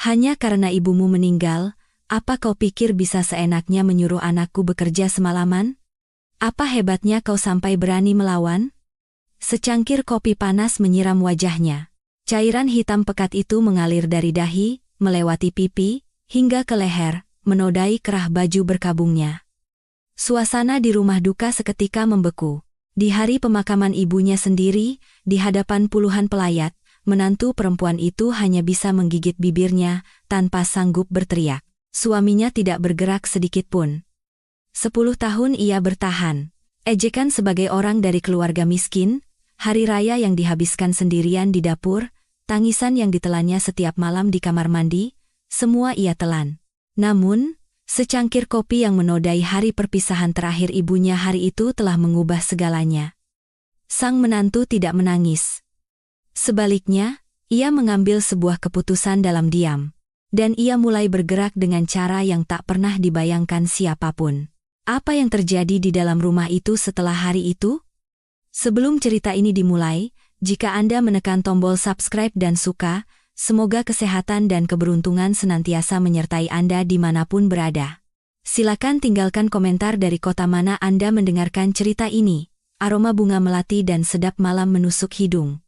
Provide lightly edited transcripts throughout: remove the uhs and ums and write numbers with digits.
Hanya karena ibumu meninggal, apa kau pikir bisa seenaknya menyuruh anakku bekerja semalaman? Apa hebatnya kau sampai berani melawan? Secangkir kopi panas menyiram wajahnya. Cairan hitam pekat itu mengalir dari dahi, melewati pipi, hingga ke leher, menodai kerah baju berkabungnya. Suasana di rumah duka seketika membeku. Di hari pemakaman ibunya sendiri, di hadapan puluhan pelayat, menantu perempuan itu hanya bisa menggigit bibirnya, tanpa sanggup berteriak. Suaminya tidak bergerak sedikit pun. 10 tahun ia bertahan. Ejekan sebagai orang dari keluarga miskin, hari raya yang dihabiskan sendirian di dapur, tangisan yang ditelannya setiap malam di kamar mandi, semua ia telan. Namun, secangkir kopi yang menodai hari perpisahan terakhir ibunya hari itu telah mengubah segalanya. Sang menantu tidak menangis. Sebaliknya, ia mengambil sebuah keputusan dalam diam. Dan ia mulai bergerak dengan cara yang tak pernah dibayangkan siapapun. Apa yang terjadi di dalam rumah itu setelah hari itu? Sebelum cerita ini dimulai, jika Anda menekan tombol subscribe dan suka, semoga kesehatan dan keberuntungan senantiasa menyertai Anda dimanapun berada. Silakan tinggalkan komentar dari kota mana Anda mendengarkan cerita ini. Aroma bunga melati dan sedap malam menusuk hidung.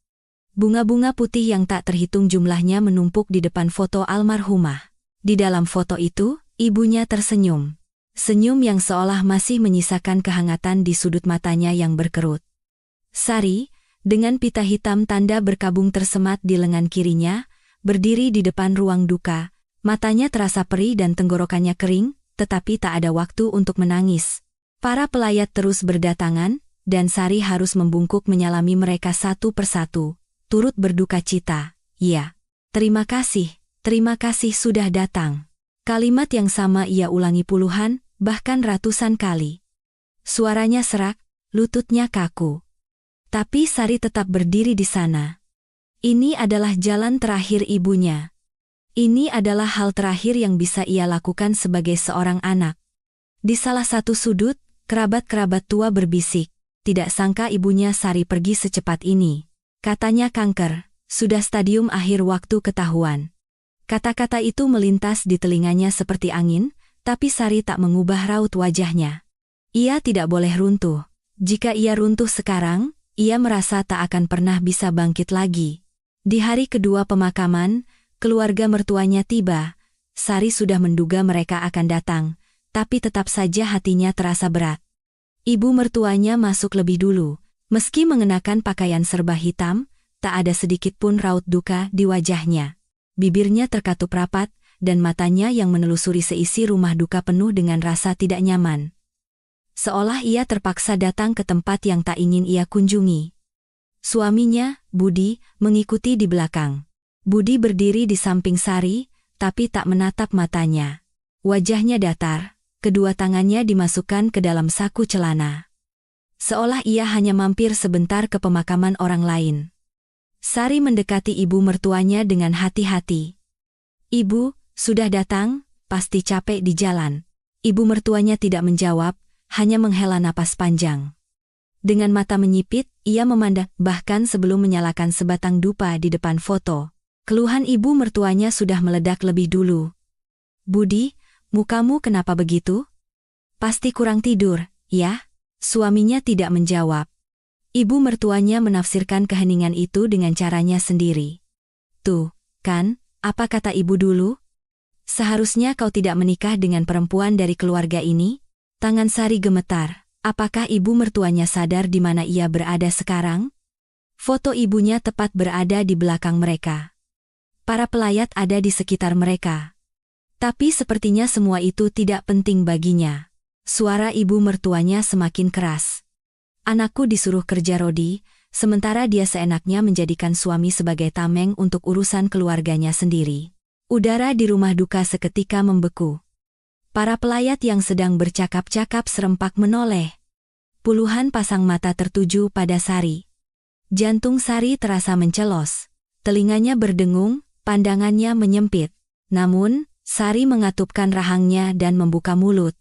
Bunga-bunga putih yang tak terhitung jumlahnya menumpuk di depan foto almarhumah. Di dalam foto itu, ibunya tersenyum. Senyum yang seolah masih menyisakan kehangatan di sudut matanya yang berkerut. Sari, dengan pita hitam tanda berkabung tersemat di lengan kirinya, berdiri di depan ruang duka. Matanya terasa perih dan tenggorokannya kering, tetapi tak ada waktu untuk menangis. Para pelayat terus berdatangan, dan Sari harus membungkuk menyalami mereka satu persatu. Turut berduka cita, ya. Terima kasih sudah datang. Kalimat yang sama ia ulangi puluhan, bahkan ratusan kali. Suaranya serak, lututnya kaku. Tapi Sari tetap berdiri di sana. Ini adalah jalan terakhir ibunya. Ini adalah hal terakhir yang bisa ia lakukan sebagai seorang anak. Di salah satu sudut, kerabat-kerabat tua berbisik. Tidak sangka ibunya Sari pergi secepat ini. Katanya kanker, sudah stadium akhir waktu ketahuan. Kata-kata itu melintas di telinganya seperti angin, tapi Sari tak mengubah raut wajahnya. Ia tidak boleh runtuh. Jika ia runtuh sekarang, ia merasa tak akan pernah bisa bangkit lagi. Di hari kedua pemakaman, keluarga mertuanya tiba. Sari sudah menduga mereka akan datang, tapi tetap saja hatinya terasa berat. Ibu mertuanya masuk lebih dulu. Meski mengenakan pakaian serba hitam, tak ada sedikit pun raut duka di wajahnya. Bibirnya terkatup rapat, dan matanya yang menelusuri seisi rumah duka penuh dengan rasa tidak nyaman. Seolah ia terpaksa datang ke tempat yang tak ingin ia kunjungi. Suaminya, Budi, mengikuti di belakang. Budi berdiri di samping Sari, tapi tak menatap matanya. Wajahnya datar, kedua tangannya dimasukkan ke dalam saku celana. Seolah ia hanya mampir sebentar ke pemakaman orang lain. Sari mendekati ibu mertuanya dengan hati-hati. Ibu, sudah datang, pasti capek di jalan. Ibu mertuanya tidak menjawab, hanya menghela napas panjang. Dengan mata menyipit, ia memandang, bahkan sebelum menyalakan sebatang dupa di depan foto. Keluhan ibu mertuanya sudah meledak lebih dulu. Budi, mukamu kenapa begitu? Pasti kurang tidur, ya? Suaminya tidak menjawab. Ibu mertuanya menafsirkan keheningan itu dengan caranya sendiri. Tuh, kan, apa kata ibu dulu? Seharusnya kau tidak menikah dengan perempuan dari keluarga ini? Tangan Sari gemetar. Apakah ibu mertuanya sadar di mana ia berada sekarang? Foto ibunya tepat berada di belakang mereka. Para pelayat ada di sekitar mereka. Tapi sepertinya semua itu tidak penting baginya. Suara ibu mertuanya semakin keras. Anakku disuruh kerja Rodi, sementara dia seenaknya menjadikan suami sebagai tameng untuk urusan keluarganya sendiri. Udara di rumah duka seketika membeku. Para pelayat yang sedang bercakap-cakap serempak menoleh. Puluhan pasang mata tertuju pada Sari. Jantung Sari terasa mencelos. Telinganya berdengung, pandangannya menyempit. Namun, Sari mengatupkan rahangnya dan membuka mulut.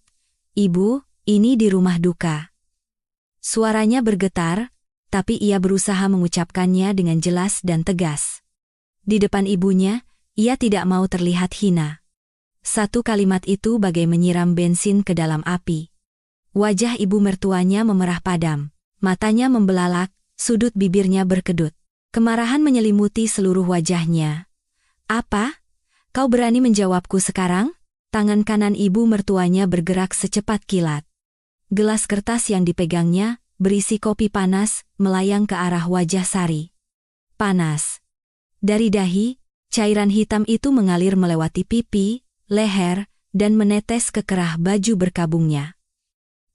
Ibu, ini di rumah duka. Suaranya bergetar, tapi ia berusaha mengucapkannya dengan jelas dan tegas. Di depan ibunya, ia tidak mau terlihat hina. Satu kalimat itu bagai menyiram bensin ke dalam api. Wajah ibu mertuanya memerah padam. Matanya membelalak, sudut bibirnya berkedut. Kemarahan menyelimuti seluruh wajahnya. "Apa? Kau berani menjawabku sekarang?" Tangan kanan ibu mertuanya bergerak secepat kilat. Gelas kertas yang dipegangnya, berisi kopi panas, melayang ke arah wajah Sari. Panas. Dari dahi, cairan hitam itu mengalir melewati pipi, leher, dan menetes ke kerah baju berkabungnya.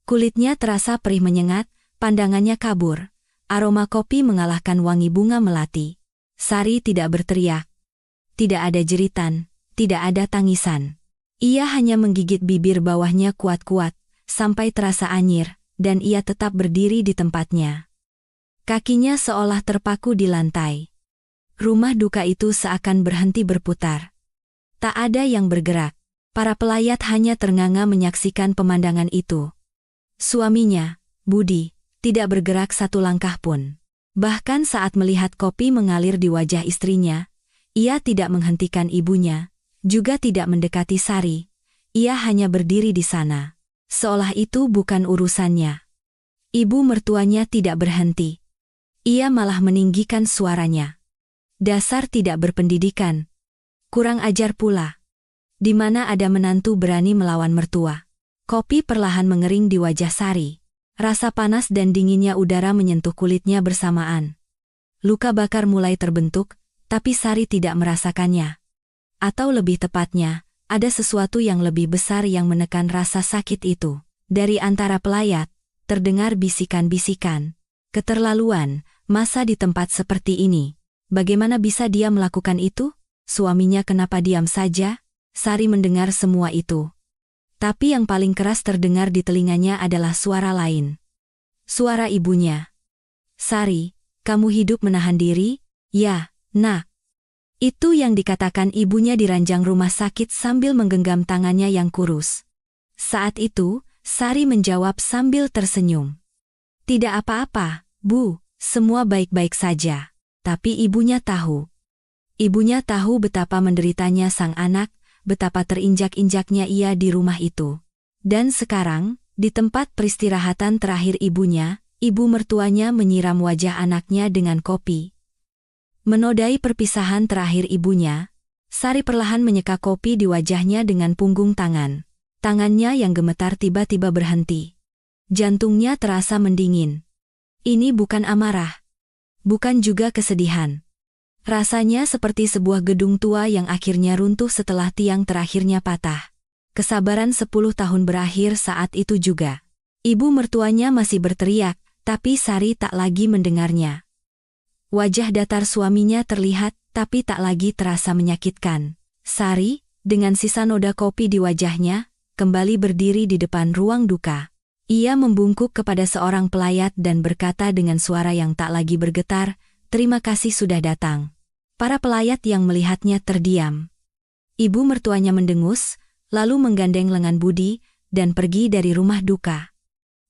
Kulitnya terasa perih menyengat, pandangannya kabur. Aroma kopi mengalahkan wangi bunga melati. Sari tidak berteriak. Tidak ada jeritan, tidak ada tangisan. Ia hanya menggigit bibir bawahnya kuat-kuat, sampai terasa anyir, dan ia tetap berdiri di tempatnya. Kakinya seolah terpaku di lantai. Rumah duka itu seakan berhenti berputar. Tak ada yang bergerak. Para pelayat hanya ternganga menyaksikan pemandangan itu. Suaminya, Budi, tidak bergerak satu langkah pun. Bahkan saat melihat kopi mengalir di wajah istrinya, ia tidak menghentikan ibunya, juga tidak mendekati Sari. Ia hanya berdiri di sana. Seolah itu bukan urusannya. Ibu mertuanya tidak berhenti. Ia malah meninggikan suaranya. "Dasar tidak berpendidikan. Kurang ajar pula. Di mana ada menantu berani melawan mertua?" Kopi perlahan mengering di wajah Sari. Rasa panas dan dinginnya udara menyentuh kulitnya bersamaan. Luka bakar mulai terbentuk, tapi Sari tidak merasakannya. Atau lebih tepatnya, ada sesuatu yang lebih besar yang menekan rasa sakit itu. Dari antara pelayat, terdengar bisikan-bisikan. "Keterlaluan, masa di tempat seperti ini? Bagaimana bisa dia melakukan itu? Suaminya kenapa diam saja?" Sari mendengar semua itu. Tapi yang paling keras terdengar di telinganya adalah suara lain. Suara ibunya. "Sari, kamu hidup menahan diri? Ya, Nak." Itu yang dikatakan ibunya di ranjang rumah sakit sambil menggenggam tangannya yang kurus. Saat itu, Sari menjawab sambil tersenyum. "Tidak apa-apa, Bu, semua baik-baik saja." Tapi ibunya tahu. Ibunya tahu betapa menderitanya sang anak, betapa terinjak-injaknya ia di rumah itu. Dan sekarang, di tempat peristirahatan terakhir ibunya, ibu mertuanya menyiram wajah anaknya dengan kopi. Menodai perpisahan terakhir ibunya, Sari perlahan menyeka kopi di wajahnya dengan punggung tangan. Tangannya yang gemetar tiba-tiba berhenti. Jantungnya terasa mendingin. Ini bukan amarah. Bukan juga kesedihan. Rasanya seperti sebuah gedung tua yang akhirnya runtuh setelah tiang terakhirnya patah. Kesabaran 10 tahun berakhir saat itu juga. Ibu mertuanya masih berteriak, tapi Sari tak lagi mendengarnya. Wajah datar suaminya terlihat, tapi tak lagi terasa menyakitkan. Sari, dengan sisa noda kopi di wajahnya, kembali berdiri di depan ruang duka. Ia membungkuk kepada seorang pelayat dan berkata dengan suara yang tak lagi bergetar, "Terima kasih sudah datang." Para pelayat yang melihatnya terdiam. Ibu mertuanya mendengus, lalu menggandeng lengan Budi, dan pergi dari rumah duka.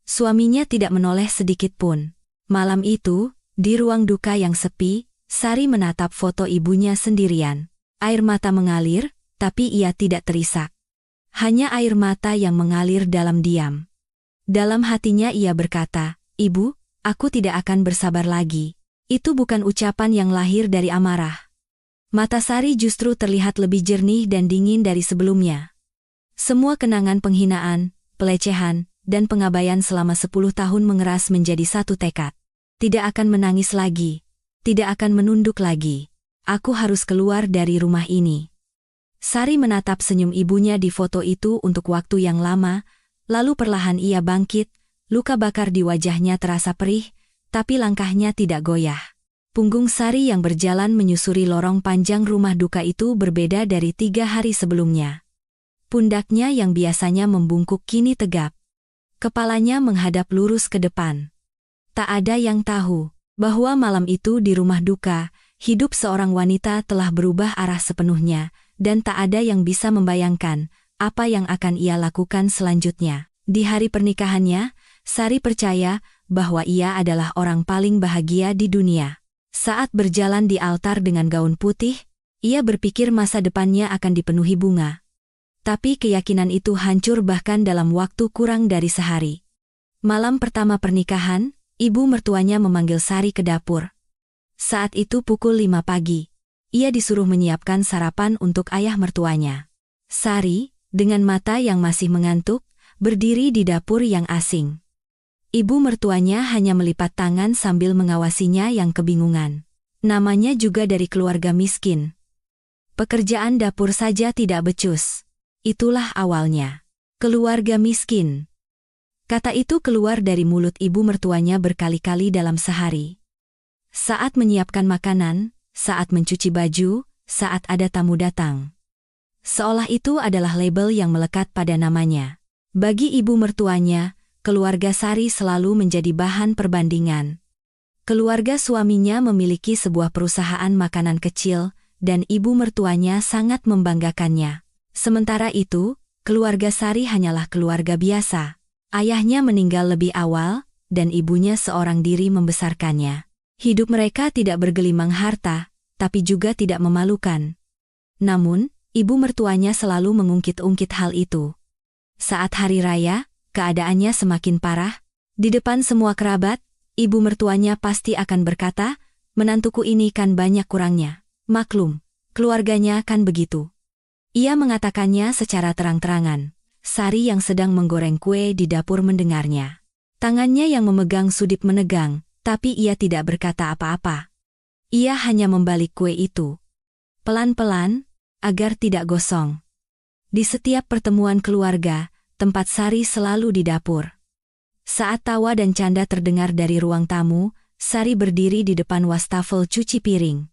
Suaminya tidak menoleh sedikit pun. Malam itu, di ruang duka yang sepi, Sari menatap foto ibunya sendirian. Air mata mengalir, tapi ia tidak terisak. Hanya air mata yang mengalir dalam diam. Dalam hatinya ia berkata, "Ibu, aku tidak akan bersabar lagi." Itu bukan ucapan yang lahir dari amarah. Mata Sari justru terlihat lebih jernih dan dingin dari sebelumnya. Semua kenangan penghinaan, pelecehan, dan pengabaian selama 10 tahun mengeras menjadi satu tekad. Tidak akan menangis lagi. Tidak akan menunduk lagi. Aku harus keluar dari rumah ini. Sari menatap senyum ibunya di foto itu untuk waktu yang lama, lalu perlahan ia bangkit, luka bakar di wajahnya terasa perih, tapi langkahnya tidak goyah. Punggung Sari yang berjalan menyusuri lorong panjang rumah duka itu berbeda dari 3 hari sebelumnya. Pundaknya yang biasanya membungkuk kini tegap. Kepalanya menghadap lurus ke depan. Tak ada yang tahu bahwa malam itu di rumah duka, hidup seorang wanita telah berubah arah sepenuhnya, dan tak ada yang bisa membayangkan apa yang akan ia lakukan selanjutnya. Di hari pernikahannya, Sari percaya bahwa ia adalah orang paling bahagia di dunia. Saat berjalan di altar dengan gaun putih, Ia berpikir masa depannya akan dipenuhi bunga. Tapi keyakinan itu hancur bahkan dalam waktu kurang dari sehari. Malam pertama pernikahan, ibu mertuanya memanggil Sari ke dapur. Saat itu pukul 5 pagi. Ia disuruh menyiapkan sarapan untuk ayah mertuanya. Sari, dengan mata yang masih mengantuk, berdiri di dapur yang asing. Ibu mertuanya hanya melipat tangan sambil mengawasinya yang kebingungan. Namanya juga dari keluarga miskin. Pekerjaan dapur saja tidak becus. Itulah awalnya. Keluarga miskin. Kata itu keluar dari mulut ibu mertuanya berkali-kali dalam sehari. Saat menyiapkan makanan, saat mencuci baju, saat ada tamu datang. Seolah itu adalah label yang melekat pada namanya. Bagi ibu mertuanya, keluarga Sari selalu menjadi bahan perbandingan. Keluarga suaminya memiliki sebuah perusahaan makanan kecil, dan ibu mertuanya sangat membanggakannya. Sementara itu, keluarga Sari hanyalah keluarga biasa. Ayahnya meninggal lebih awal, dan ibunya seorang diri membesarkannya. Hidup mereka tidak bergelimang harta, tapi juga tidak memalukan. Namun, ibu mertuanya selalu mengungkit-ungkit hal itu. Saat hari raya, keadaannya semakin parah. Di depan semua kerabat, ibu mertuanya pasti akan berkata, "Menantuku ini kan banyak kurangnya." Maklum, keluarganya kan begitu. Ia mengatakannya secara terang-terangan. Sari yang sedang menggoreng kue di dapur mendengarnya. Tangannya yang memegang sudip menegang, tapi ia tidak berkata apa-apa. Ia hanya membalik kue itu. Pelan-pelan, agar tidak gosong. Di setiap pertemuan keluarga, tempat Sari selalu di dapur. Saat tawa dan canda terdengar dari ruang tamu, Sari berdiri di depan wastafel cuci piring.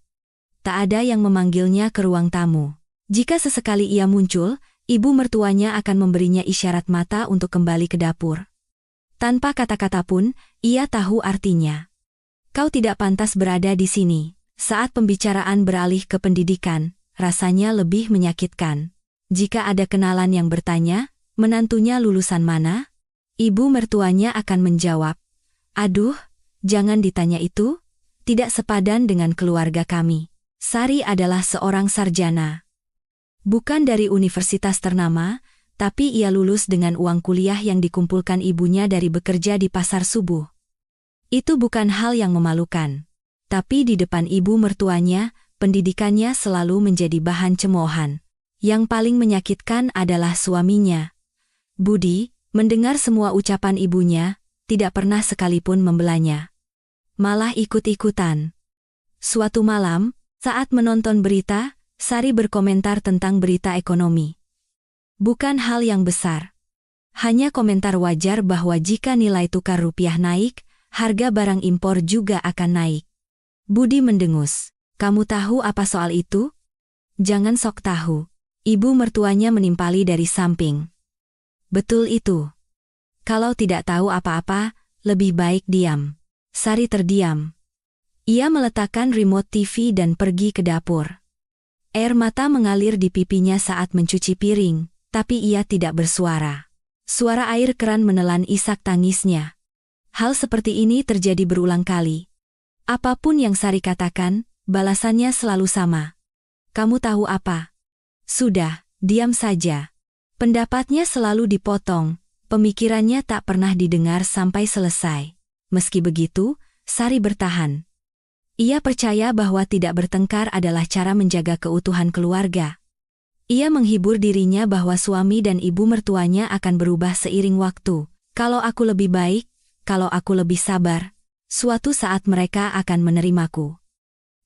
Tak ada yang memanggilnya ke ruang tamu. Jika sesekali ia muncul, ibu mertuanya akan memberinya isyarat mata untuk kembali ke dapur. Tanpa kata-kata pun, ia tahu artinya. Kau tidak pantas berada di sini. Saat pembicaraan beralih ke pendidikan, rasanya lebih menyakitkan. Jika ada kenalan yang bertanya, menantunya lulusan mana? Ibu mertuanya akan menjawab, "Aduh, jangan ditanya itu. Tidak sepadan dengan keluarga kami. Sari adalah seorang sarjana. Bukan dari universitas ternama, tapi ia lulus dengan uang kuliah yang dikumpulkan ibunya dari bekerja di pasar subuh." Itu bukan hal yang memalukan. Tapi di depan ibu mertuanya, pendidikannya selalu menjadi bahan cemoohan. Yang paling menyakitkan adalah suaminya. Budi, mendengar semua ucapan ibunya, tidak pernah sekalipun membelanya. Malah ikut-ikutan. Suatu malam, saat menonton berita, Sari berkomentar tentang berita ekonomi. Bukan hal yang besar. Hanya komentar wajar bahwa jika nilai tukar rupiah naik, harga barang impor juga akan naik. Budi mendengus. "Kamu tahu apa soal itu?" "Jangan sok tahu." Ibu mertuanya menimpali dari samping. "Betul itu. Kalau tidak tahu apa-apa, lebih baik diam." Sari terdiam. Ia meletakkan remote TV dan pergi ke dapur. Air mata mengalir di pipinya saat mencuci piring, tapi ia tidak bersuara. Suara air keran menelan isak tangisnya. Hal seperti ini terjadi berulang kali. Apapun yang Sari katakan, balasannya selalu sama. "Kamu tahu apa?" "Sudah, diam saja." Pendapatnya selalu dipotong, pemikirannya tak pernah didengar sampai selesai. Meski begitu, Sari bertahan. Ia percaya bahwa tidak bertengkar adalah cara menjaga keutuhan keluarga. Ia menghibur dirinya bahwa suami dan ibu mertuanya akan berubah seiring waktu. Kalau aku lebih baik, kalau aku lebih sabar, suatu saat mereka akan menerimaku.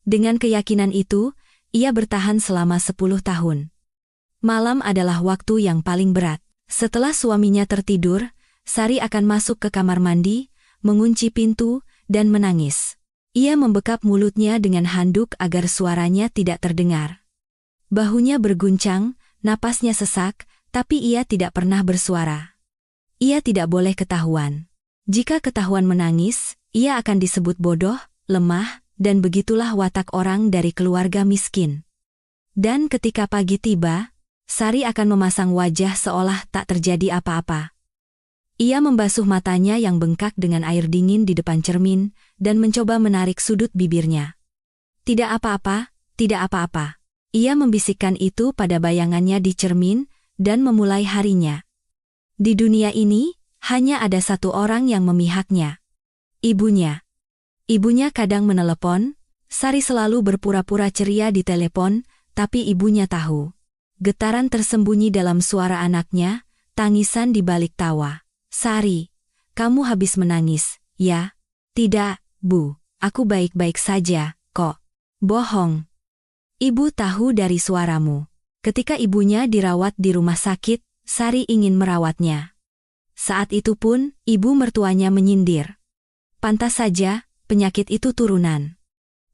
Dengan keyakinan itu, ia bertahan selama 10 tahun. Malam adalah waktu yang paling berat. Setelah suaminya tertidur, Sari akan masuk ke kamar mandi, mengunci pintu, dan menangis. Ia membekap mulutnya dengan handuk agar suaranya tidak terdengar. Bahunya berguncang, napasnya sesak, tapi ia tidak pernah bersuara. Ia tidak boleh ketahuan. Jika ketahuan menangis, ia akan disebut bodoh, lemah, dan begitulah watak orang dari keluarga miskin. Dan ketika pagi tiba, Sari akan memasang wajah seolah tak terjadi apa-apa. Ia membasuh matanya yang bengkak dengan air dingin di depan cermin, dan mencoba menarik sudut bibirnya. "Tidak apa-apa, tidak apa-apa." Ia membisikkan itu pada bayangannya di cermin dan memulai harinya. Di dunia ini, hanya ada satu orang yang memihaknya. Ibunya. Ibunya kadang menelepon, Sari selalu berpura-pura ceria di telepon, tapi ibunya tahu. Getaran tersembunyi dalam suara anaknya, tangisan di balik tawa. Sari, kamu habis menangis, ya? Tidak, Bu, aku baik-baik saja, kok. Bohong. Ibu tahu dari suaramu. Ketika ibunya dirawat di rumah sakit, Sari ingin merawatnya. Saat itu pun, ibu mertuanya menyindir. Pantas saja, penyakit itu turunan.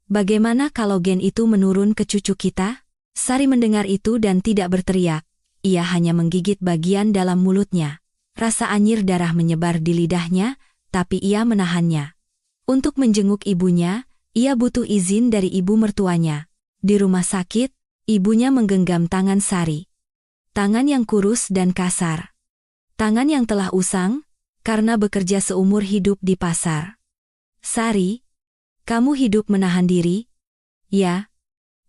Bagaimana kalau gen itu menurun ke cucu kita? Sari mendengar itu dan tidak berteriak. Ia hanya menggigit bagian dalam mulutnya. Rasa anyir darah menyebar di lidahnya, tapi ia menahannya. Untuk menjenguk ibunya, ia butuh izin dari ibu mertuanya. Di rumah sakit, ibunya menggenggam tangan Sari. Tangan yang kurus dan kasar. Tangan yang telah usang, karena bekerja seumur hidup di pasar. Sari, kamu hidup menahan diri? Ya.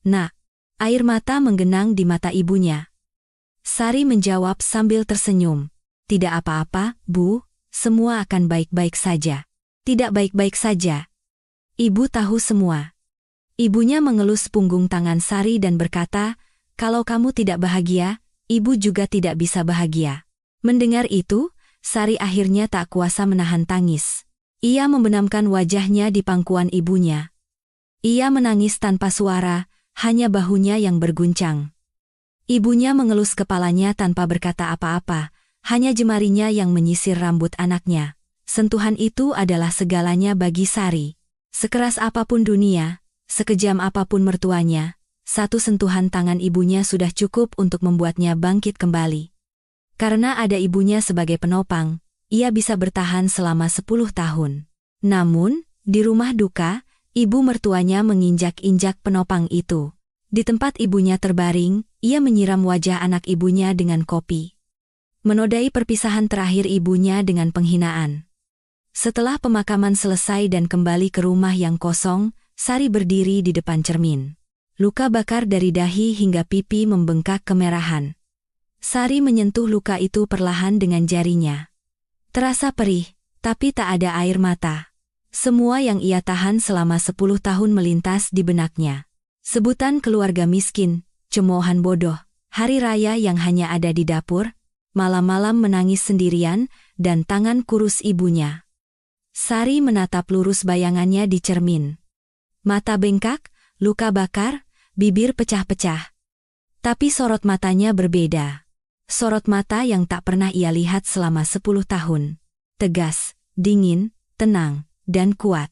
Nak. Air mata menggenang di mata ibunya. Sari menjawab sambil tersenyum. Tidak apa-apa, Bu, semua akan baik-baik saja. Tidak baik-baik saja. Ibu tahu semua. Ibunya mengelus punggung tangan Sari dan berkata, kalau kamu tidak bahagia, ibu juga tidak bisa bahagia. Mendengar itu, Sari akhirnya tak kuasa menahan tangis. Ia membenamkan wajahnya di pangkuan ibunya. Ia menangis tanpa suara, hanya bahunya yang berguncang. Ibunya mengelus kepalanya tanpa berkata apa-apa, hanya jemarinya yang menyisir rambut anaknya. Sentuhan itu adalah segalanya bagi Sari. Sekeras apapun dunia, sekejam apapun mertuanya, satu sentuhan tangan ibunya sudah cukup untuk membuatnya bangkit kembali. Karena ada ibunya sebagai penopang, ia bisa bertahan selama 10 tahun. Namun, di rumah duka, ibu mertuanya menginjak-injak penopang itu. Di tempat ibunya terbaring, ia menyiram wajah anak ibunya dengan kopi. Menodai perpisahan terakhir ibunya dengan penghinaan. Setelah pemakaman selesai dan kembali ke rumah yang kosong, Sari berdiri di depan cermin. Luka bakar dari dahi hingga pipi membengkak kemerahan. Sari menyentuh luka itu perlahan dengan jarinya. Terasa perih, tapi tak ada air mata. Semua yang ia tahan selama 10 tahun melintas di benaknya. Sebutan keluarga miskin, cemoohan bodoh, hari raya yang hanya ada di dapur, malam-malam menangis sendirian, dan tangan kurus ibunya. Sari menatap lurus bayangannya di cermin. Mata bengkak, luka bakar, bibir pecah-pecah. Tapi sorot matanya berbeda. Sorot mata yang tak pernah ia lihat selama 10 tahun. Tegas, dingin, tenang, dan kuat.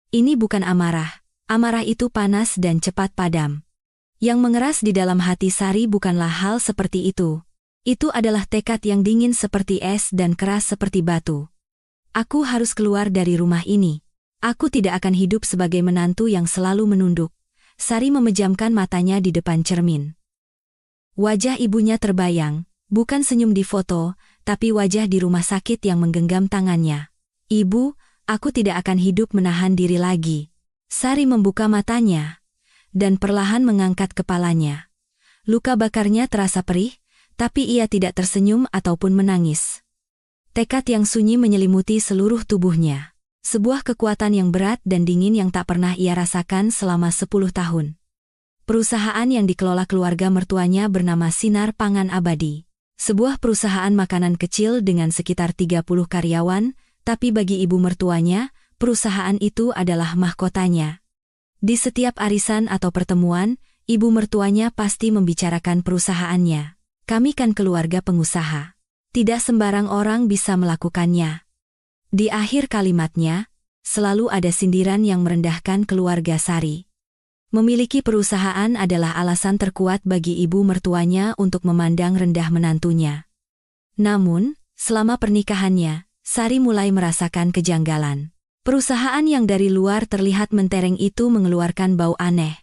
Ini bukan amarah. Amarah itu panas dan cepat padam. Yang mengeras di dalam hati Sari bukanlah hal seperti itu. Itu adalah tekad yang dingin seperti es dan keras seperti batu. Aku harus keluar dari rumah ini. Aku tidak akan hidup sebagai menantu yang selalu menunduk. Sari memejamkan matanya di depan cermin. Wajah ibunya terbayang, bukan senyum di foto, tapi wajah di rumah sakit yang menggenggam tangannya. Ibu, aku tidak akan hidup menahan diri lagi. Sari membuka matanya, dan perlahan mengangkat kepalanya. Luka bakarnya terasa perih, tapi ia tidak tersenyum ataupun menangis. Tekad yang sunyi menyelimuti seluruh tubuhnya. Sebuah kekuatan yang berat dan dingin yang tak pernah ia rasakan selama 10 tahun. Perusahaan yang dikelola keluarga mertuanya bernama Sinar Pangan Abadi. Sebuah perusahaan makanan kecil dengan sekitar 30 karyawan, tapi bagi ibu mertuanya, perusahaan itu adalah mahkotanya. Di setiap arisan atau pertemuan, ibu mertuanya pasti membicarakan perusahaannya. Kami kan keluarga pengusaha. Tidak sembarang orang bisa melakukannya. Di akhir kalimatnya, selalu ada sindiran yang merendahkan keluarga Sari. Memiliki perusahaan adalah alasan terkuat bagi ibu mertuanya untuk memandang rendah menantunya. Namun, selama pernikahannya, Sari mulai merasakan kejanggalan. Perusahaan yang dari luar terlihat mentereng itu mengeluarkan bau aneh.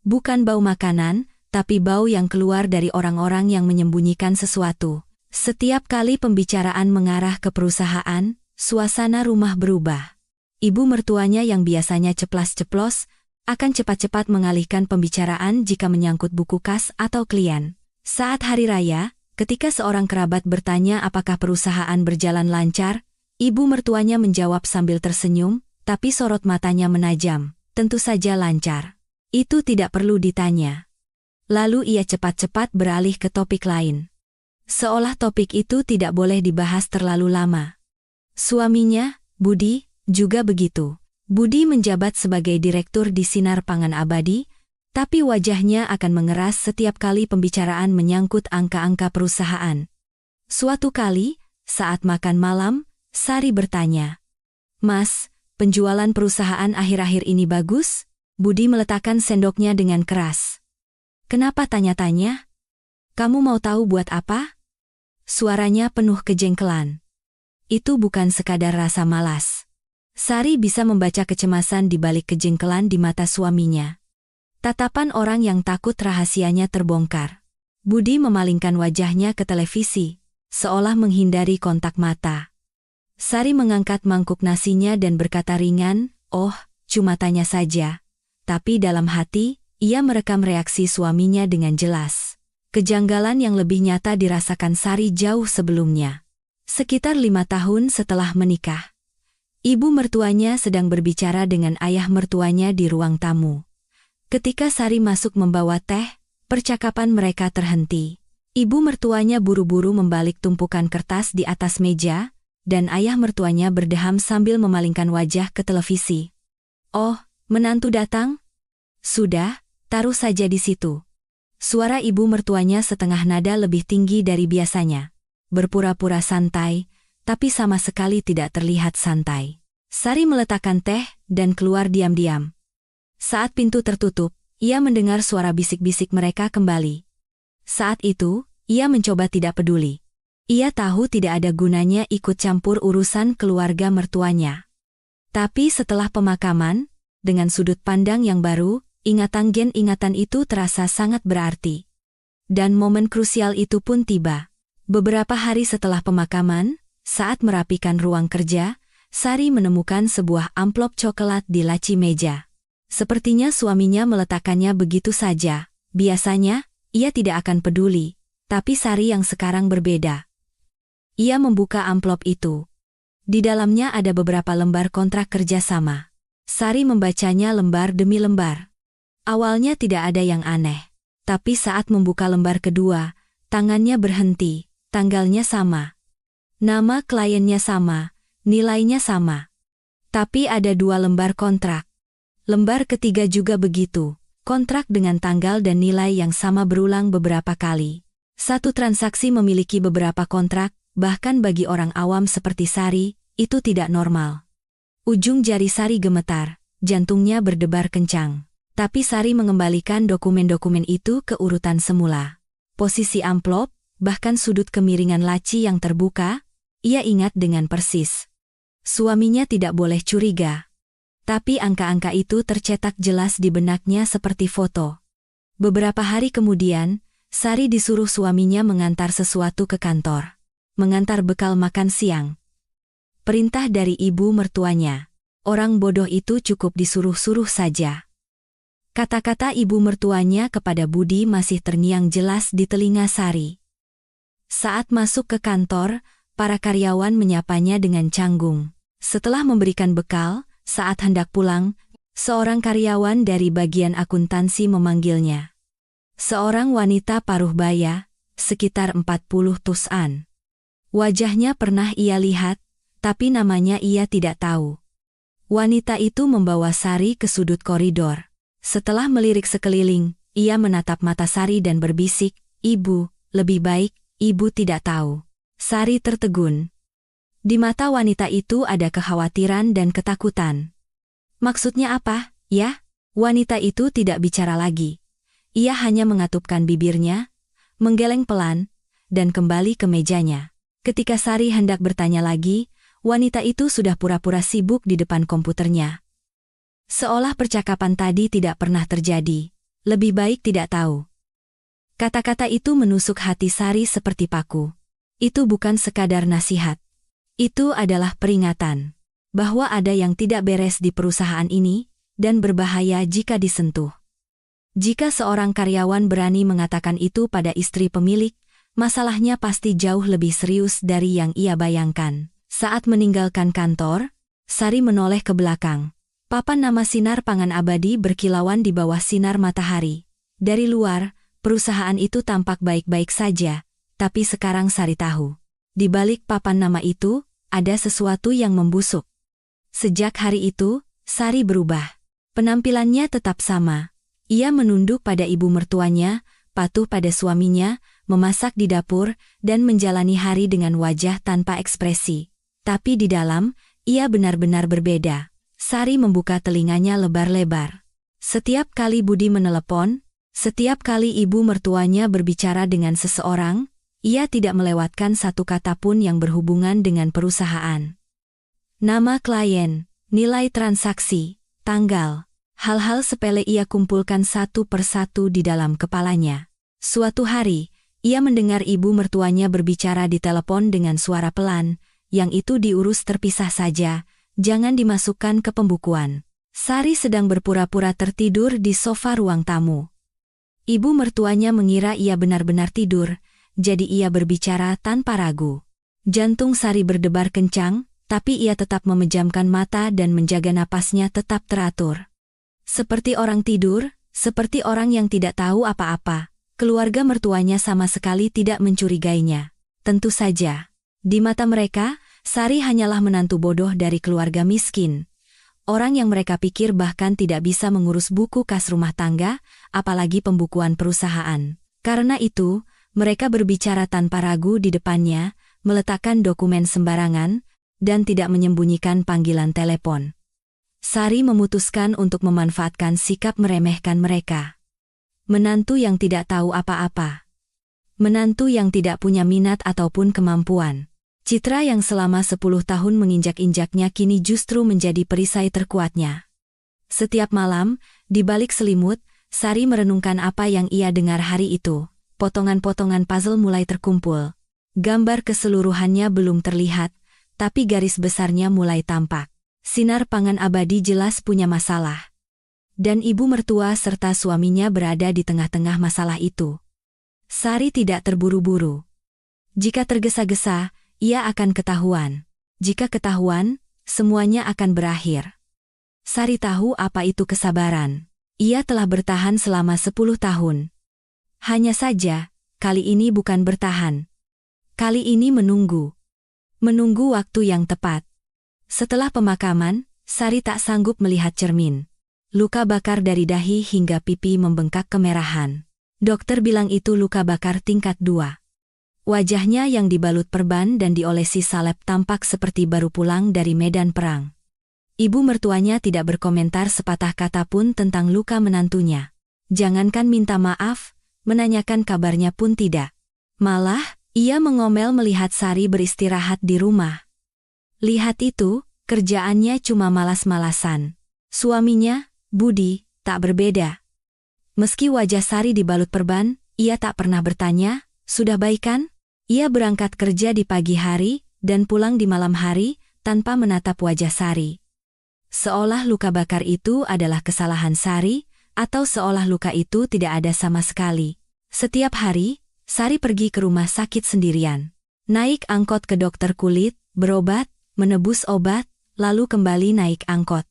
Bukan bau makanan, tapi bau yang keluar dari orang-orang yang menyembunyikan sesuatu. Setiap kali pembicaraan mengarah ke perusahaan, suasana rumah berubah. Ibu mertuanya yang biasanya ceplas-ceplos, akan cepat-cepat mengalihkan pembicaraan jika menyangkut buku kas atau klien. Saat hari raya, ketika seorang kerabat bertanya apakah perusahaan berjalan lancar, ibu mertuanya menjawab sambil tersenyum, tapi sorot matanya menajam. Tentu saja lancar. Itu tidak perlu ditanya. Lalu ia cepat-cepat beralih ke topik lain. Seolah topik itu tidak boleh dibahas terlalu lama. Suaminya, Budi, juga begitu. Budi menjabat sebagai direktur di Sinar Pangan Abadi, tapi wajahnya akan mengeras setiap kali pembicaraan menyangkut angka-angka perusahaan. Suatu kali, saat makan malam, Sari bertanya, "Mas, penjualan perusahaan akhir-akhir ini bagus?" Budi meletakkan sendoknya dengan keras. "Kenapa tanya-tanya? Kamu mau tahu buat apa?" Suaranya penuh kejengkelan. Itu bukan sekadar rasa malas. Sari bisa membaca kecemasan di balik kejengkelan di mata suaminya. Tatapan orang yang takut rahasianya terbongkar. Budi memalingkan wajahnya ke televisi, seolah menghindari kontak mata. Sari mengangkat mangkuk nasinya dan berkata ringan, "Oh, cuma tanya saja." Tapi dalam hati, ia merekam reaksi suaminya dengan jelas. Kejanggalan yang lebih nyata dirasakan Sari jauh sebelumnya. Sekitar 5 tahun setelah menikah, ibu mertuanya sedang berbicara dengan ayah mertuanya di ruang tamu. Ketika Sari masuk membawa teh, percakapan mereka terhenti. Ibu mertuanya buru-buru membalik tumpukan kertas di atas meja, dan ayah mertuanya berdeham sambil memalingkan wajah ke televisi. "Oh, menantu datang? Sudah, taruh saja di situ." Suara ibu mertuanya setengah nada lebih tinggi dari biasanya. Berpura-pura santai, tapi sama sekali tidak terlihat santai. Sari meletakkan teh dan keluar diam-diam. Saat pintu tertutup, ia mendengar suara bisik-bisik mereka kembali. Saat itu, ia mencoba tidak peduli. Ia tahu tidak ada gunanya ikut campur urusan keluarga mertuanya. Tapi setelah pemakaman, dengan sudut pandang yang baru, ingatan itu terasa sangat berarti. Dan momen krusial itu pun tiba. Beberapa hari setelah pemakaman, saat merapikan ruang kerja, Sari menemukan sebuah amplop coklat di laci meja. Sepertinya suaminya meletakkannya begitu saja. Biasanya, ia tidak akan peduli, tapi Sari yang sekarang berbeda. Ia membuka amplop itu. Di dalamnya ada beberapa lembar kontrak kerjasama. Sari membacanya lembar demi lembar. Awalnya tidak ada yang aneh, tapi saat membuka lembar kedua, tangannya berhenti. Tanggalnya sama. Nama kliennya sama, nilainya sama. Tapi ada 2 lembar kontrak. Lembar ketiga juga begitu, kontrak dengan tanggal dan nilai yang sama berulang beberapa kali. Satu transaksi memiliki beberapa kontrak, bahkan bagi orang awam seperti Sari, itu tidak normal. Ujung jari Sari gemetar, jantungnya berdebar kencang. Tapi Sari mengembalikan dokumen-dokumen itu ke urutan semula. Posisi amplop, bahkan sudut kemiringan laci yang terbuka, ia ingat dengan persis. Suaminya tidak boleh curiga. Tapi angka-angka itu tercetak jelas di benaknya seperti foto. Beberapa hari kemudian, Sari disuruh suaminya mengantar sesuatu ke kantor. Mengantar bekal makan siang. Perintah dari ibu mertuanya. Orang bodoh itu cukup disuruh-suruh saja. Kata-kata ibu mertuanya kepada Budi masih terngiang jelas di telinga Sari. Saat masuk ke kantor, para karyawan menyapanya dengan canggung. Setelah memberikan bekal, saat hendak pulang, seorang karyawan dari bagian akuntansi memanggilnya. Seorang wanita paruh baya, sekitar 40 tusan. Wajahnya pernah ia lihat, tapi namanya ia tidak tahu. Wanita itu membawa Sari ke sudut koridor. Setelah melirik sekeliling, ia menatap mata Sari dan berbisik, "Ibu, lebih baik Ibu tidak tahu." Sari tertegun. Di mata wanita itu ada kekhawatiran dan ketakutan. "Maksudnya apa, ya?" Wanita itu tidak bicara lagi. Ia hanya mengatupkan bibirnya, menggeleng pelan, dan kembali ke mejanya. Ketika Sari hendak bertanya lagi, wanita itu sudah pura-pura sibuk di depan komputernya. Seolah percakapan tadi tidak pernah terjadi. Lebih baik tidak tahu. Kata-kata itu menusuk hati Sari seperti paku. Itu bukan sekadar nasihat. Itu adalah peringatan bahwa ada yang tidak beres di perusahaan ini, dan berbahaya jika disentuh. Jika seorang karyawan berani mengatakan itu pada istri pemilik, masalahnya pasti jauh lebih serius dari yang ia bayangkan. Saat meninggalkan kantor, Sari menoleh ke belakang. Papan nama sinar pangan abadi berkilauan di bawah sinar matahari. Dari luar, perusahaan itu tampak baik-baik saja, tapi sekarang Sari tahu. Di balik papan nama itu, ada sesuatu yang membusuk. Sejak hari itu, Sari berubah. Penampilannya tetap sama. Ia menunduk pada ibu mertuanya, patuh pada suaminya, memasak di dapur, dan menjalani hari dengan wajah tanpa ekspresi. Tapi di dalam, ia benar-benar berbeda. Sari membuka telinganya lebar-lebar. Setiap kali Budi menelepon, setiap kali ibu mertuanya berbicara dengan seseorang, ia tidak melewatkan satu kata pun yang berhubungan dengan perusahaan. Nama klien, nilai transaksi, tanggal, hal-hal sepele ia kumpulkan satu persatu di dalam kepalanya. Suatu hari, ia mendengar ibu mertuanya berbicara di telepon dengan suara pelan, yang itu diurus terpisah saja, jangan dimasukkan ke pembukuan. Sari sedang berpura-pura tertidur di sofa ruang tamu. Ibu mertuanya mengira ia benar-benar tidur, jadi ia berbicara tanpa ragu. Jantung Sari berdebar kencang, tapi ia tetap memejamkan mata dan menjaga napasnya tetap teratur. Seperti orang tidur, seperti orang yang tidak tahu apa-apa, keluarga mertuanya sama sekali tidak mencurigainya. Tentu saja, di mata mereka, Sari hanyalah menantu bodoh dari keluarga miskin. Orang yang mereka pikir bahkan tidak bisa mengurus buku kas rumah tangga, apalagi pembukuan perusahaan. Karena itu, mereka berbicara tanpa ragu di depannya, meletakkan dokumen sembarangan, dan tidak menyembunyikan panggilan telepon. Sari memutuskan untuk memanfaatkan sikap meremehkan mereka. Menantu yang tidak tahu apa-apa. Menantu yang tidak punya minat ataupun kemampuan. Citra yang selama 10 tahun menginjak-injaknya kini justru menjadi perisai terkuatnya. Setiap malam, di balik selimut, Sari merenungkan apa yang ia dengar hari itu. Potongan-potongan puzzle mulai terkumpul. Gambar keseluruhannya belum terlihat, tapi garis besarnya mulai tampak. Sinar pangan abadi jelas punya masalah. Dan ibu mertua serta suaminya berada di tengah-tengah masalah itu. Sari tidak terburu-buru. Jika tergesa-gesa, ia akan ketahuan. Jika ketahuan, semuanya akan berakhir. Sari tahu apa itu kesabaran. Ia telah bertahan selama 10 tahun. Hanya saja, kali ini bukan bertahan. Kali ini menunggu. Menunggu waktu yang tepat. Setelah pemakaman, Sari tak sanggup melihat cermin. Luka bakar dari dahi hingga pipi membengkak kemerahan. Dokter bilang itu luka bakar tingkat 2. Wajahnya yang dibalut perban dan diolesi salep tampak seperti baru pulang dari medan perang. Ibu mertuanya tidak berkomentar sepatah kata pun tentang luka menantunya. Jangankan minta maaf, menanyakan kabarnya pun tidak. Malah, ia mengomel melihat Sari beristirahat di rumah. Lihat itu, kerjaannya cuma malas-malasan. Suaminya, Budi, tak berbeda. Meski wajah Sari dibalut perban, ia tak pernah bertanya, "Sudah baik kan?" Ia berangkat kerja di pagi hari, dan pulang di malam hari, tanpa menatap wajah Sari. Seolah luka bakar itu adalah kesalahan Sari, atau seolah luka itu tidak ada sama sekali. Setiap hari, Sari pergi ke rumah sakit sendirian. Naik angkot ke dokter kulit, berobat, menebus obat, lalu kembali naik angkot.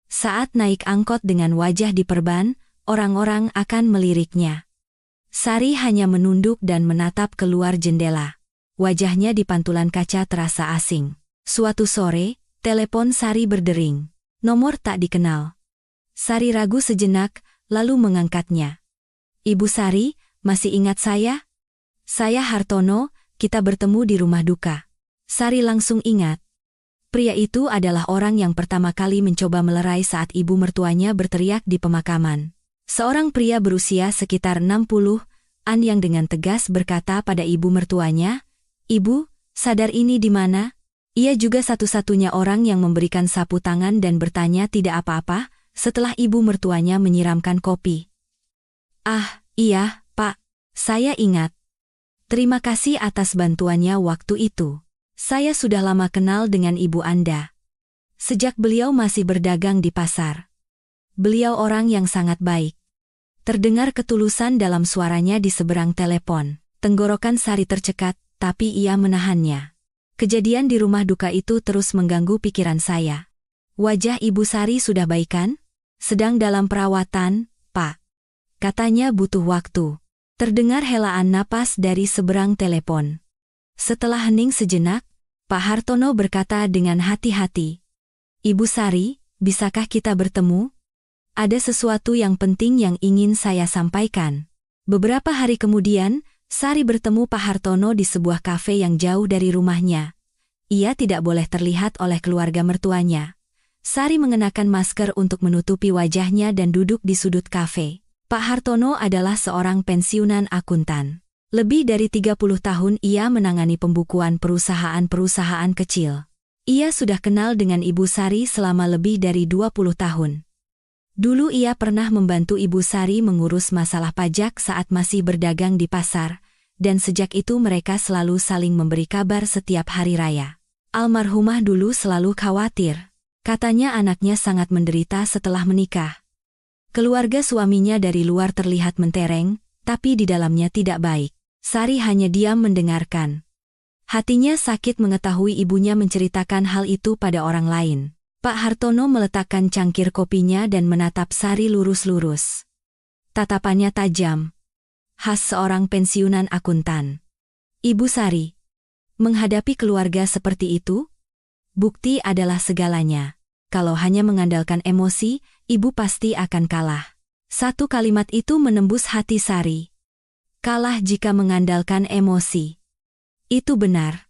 Saat naik angkot dengan wajah diperban, orang-orang akan meliriknya. Sari hanya menunduk dan menatap keluar jendela. Wajahnya di pantulan kaca terasa asing. Suatu sore, telepon Sari berdering. Nomor tak dikenal. Sari ragu sejenak, lalu mengangkatnya. "Ibu Sari, masih ingat saya? Saya Hartono, kita bertemu di rumah duka." Sari langsung ingat. Pria itu adalah orang yang pertama kali mencoba melerai saat ibu mertuanya berteriak di pemakaman. Seorang pria berusia sekitar 60-an yang dengan tegas berkata pada ibu mertuanya, "Ibu, sadar ini di mana?" Ia juga satu-satunya orang yang memberikan sapu tangan dan bertanya tidak apa-apa, setelah ibu mertuanya menyiramkan kopi. "Ah, iya, Pak. Saya ingat. Terima kasih atas bantuannya waktu itu. Saya sudah lama kenal dengan ibu Anda. Sejak beliau masih berdagang di pasar. Beliau orang yang sangat baik. Terdengar ketulusan dalam suaranya di seberang telepon. Tenggorokan Sari tercekat, tapi ia menahannya. Kejadian di rumah duka itu terus mengganggu pikiran saya. Wajah Ibu Sari sudah baik kan? Sedang dalam perawatan, Pak. Katanya butuh waktu. Terdengar helaan napas dari seberang telepon. Setelah hening sejenak, Pak Hartono berkata dengan hati-hati. Ibu Sari, bisakah kita bertemu? Ada sesuatu yang penting yang ingin saya sampaikan. Beberapa hari kemudian, Sari bertemu Pak Hartono di sebuah kafe yang jauh dari rumahnya. Ia tidak boleh terlihat oleh keluarga mertuanya. Sari mengenakan masker untuk menutupi wajahnya dan duduk di sudut kafe. Pak Hartono adalah seorang pensiunan akuntan. Lebih dari 30 tahun ia menangani pembukuan perusahaan-perusahaan kecil. Ia sudah kenal dengan Ibu Sari selama lebih dari 20 tahun. Dulu ia pernah membantu Ibu Sari mengurus masalah pajak saat masih berdagang di pasar, dan sejak itu mereka selalu saling memberi kabar setiap hari raya. Almarhumah dulu selalu khawatir. Katanya anaknya sangat menderita setelah menikah. Keluarga suaminya dari luar terlihat mentereng, tapi di dalamnya tidak baik. Sari hanya diam mendengarkan. Hatinya sakit mengetahui ibunya menceritakan hal itu pada orang lain. Pak Hartono meletakkan cangkir kopinya dan menatap Sari lurus-lurus. Tatapannya tajam. Khas seorang pensiunan akuntan. Ibu Sari, menghadapi keluarga seperti itu? Bukti adalah segalanya. Kalau hanya mengandalkan emosi, ibu pasti akan kalah. Satu kalimat itu menembus hati Sari. Kalah jika mengandalkan emosi. Itu benar.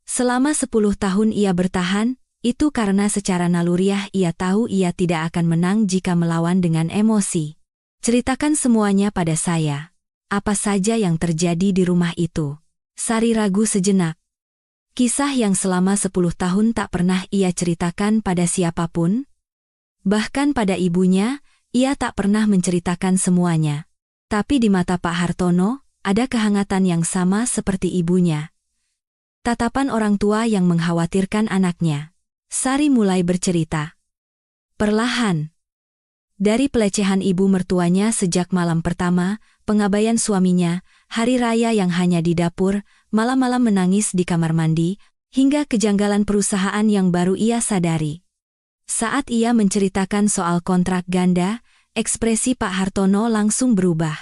Selama 10 tahun ia bertahan, itu karena secara naluriah ia tahu ia tidak akan menang jika melawan dengan emosi. Ceritakan semuanya pada saya. Apa saja yang terjadi di rumah itu? Sari ragu sejenak. Kisah yang selama 10 tahun tak pernah ia ceritakan pada siapapun. Bahkan pada ibunya, ia tak pernah menceritakan semuanya. Tapi di mata Pak Hartono, ada kehangatan yang sama seperti ibunya. Tatapan orang tua yang mengkhawatirkan anaknya. Sari mulai bercerita. Perlahan. Dari pelecehan ibu mertuanya sejak malam pertama, pengabaian suaminya, hari raya yang hanya di dapur, malam-malam menangis di kamar mandi, hingga kejanggalan perusahaan yang baru ia sadari. Saat ia menceritakan soal kontrak ganda, ekspresi Pak Hartono langsung berubah.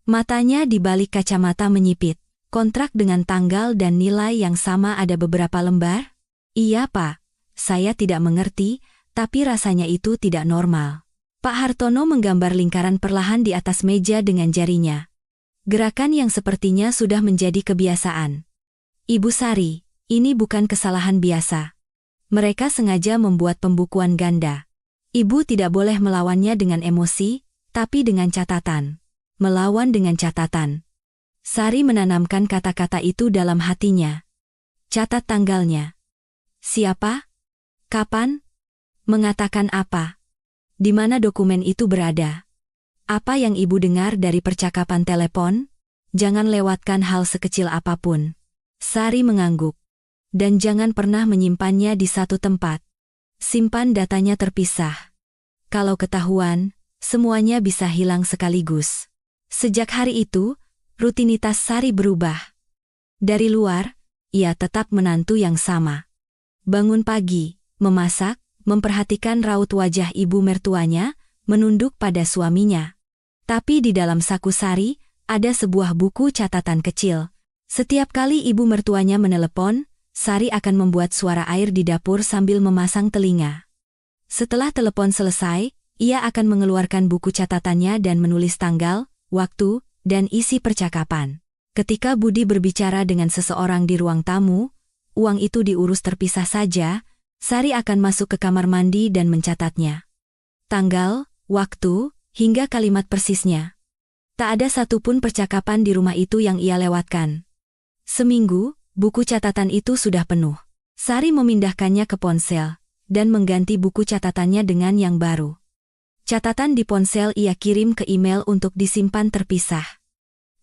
Matanya di balik kacamata menyipit. Kontrak dengan tanggal dan nilai yang sama ada beberapa lembar? Iya Pak. Saya tidak mengerti, tapi rasanya itu tidak normal. Pak Hartono menggambar lingkaran perlahan di atas meja dengan jarinya. Gerakan yang sepertinya sudah menjadi kebiasaan. Ibu Sari, ini bukan kesalahan biasa. Mereka sengaja membuat pembukuan ganda. Ibu tidak boleh melawannya dengan emosi, tapi dengan catatan. Melawan dengan catatan. Sari menanamkan kata-kata itu dalam hatinya. Catat tanggalnya. Siapa? Kapan? Mengatakan apa? Di mana dokumen itu berada? Apa yang ibu dengar dari percakapan telepon? Jangan lewatkan hal sekecil apapun. Sari mengangguk. Dan jangan pernah menyimpannya di satu tempat. Simpan datanya terpisah. Kalau ketahuan, semuanya bisa hilang sekaligus. Sejak hari itu, rutinitas Sari berubah. Dari luar, ia tetap menantu yang sama. Bangun pagi, memasak, memperhatikan raut wajah ibu mertuanya, menunduk pada suaminya. Tapi di dalam saku Sari, ada sebuah buku catatan kecil. Setiap kali ibu mertuanya menelepon, Sari akan membuat suara air di dapur sambil memasang telinga. Setelah telepon selesai, ia akan mengeluarkan buku catatannya dan menulis tanggal, waktu, dan isi percakapan. Ketika Budi berbicara dengan seseorang di ruang tamu, uang itu diurus terpisah saja, Sari akan masuk ke kamar mandi dan mencatatnya. Tanggal, waktu, hingga kalimat persisnya. Tak ada satupun percakapan di rumah itu yang ia lewatkan. Seminggu, buku catatan itu sudah penuh. Sari memindahkannya ke ponsel, dan mengganti buku catatannya dengan yang baru. Catatan di ponsel ia kirim ke email untuk disimpan terpisah.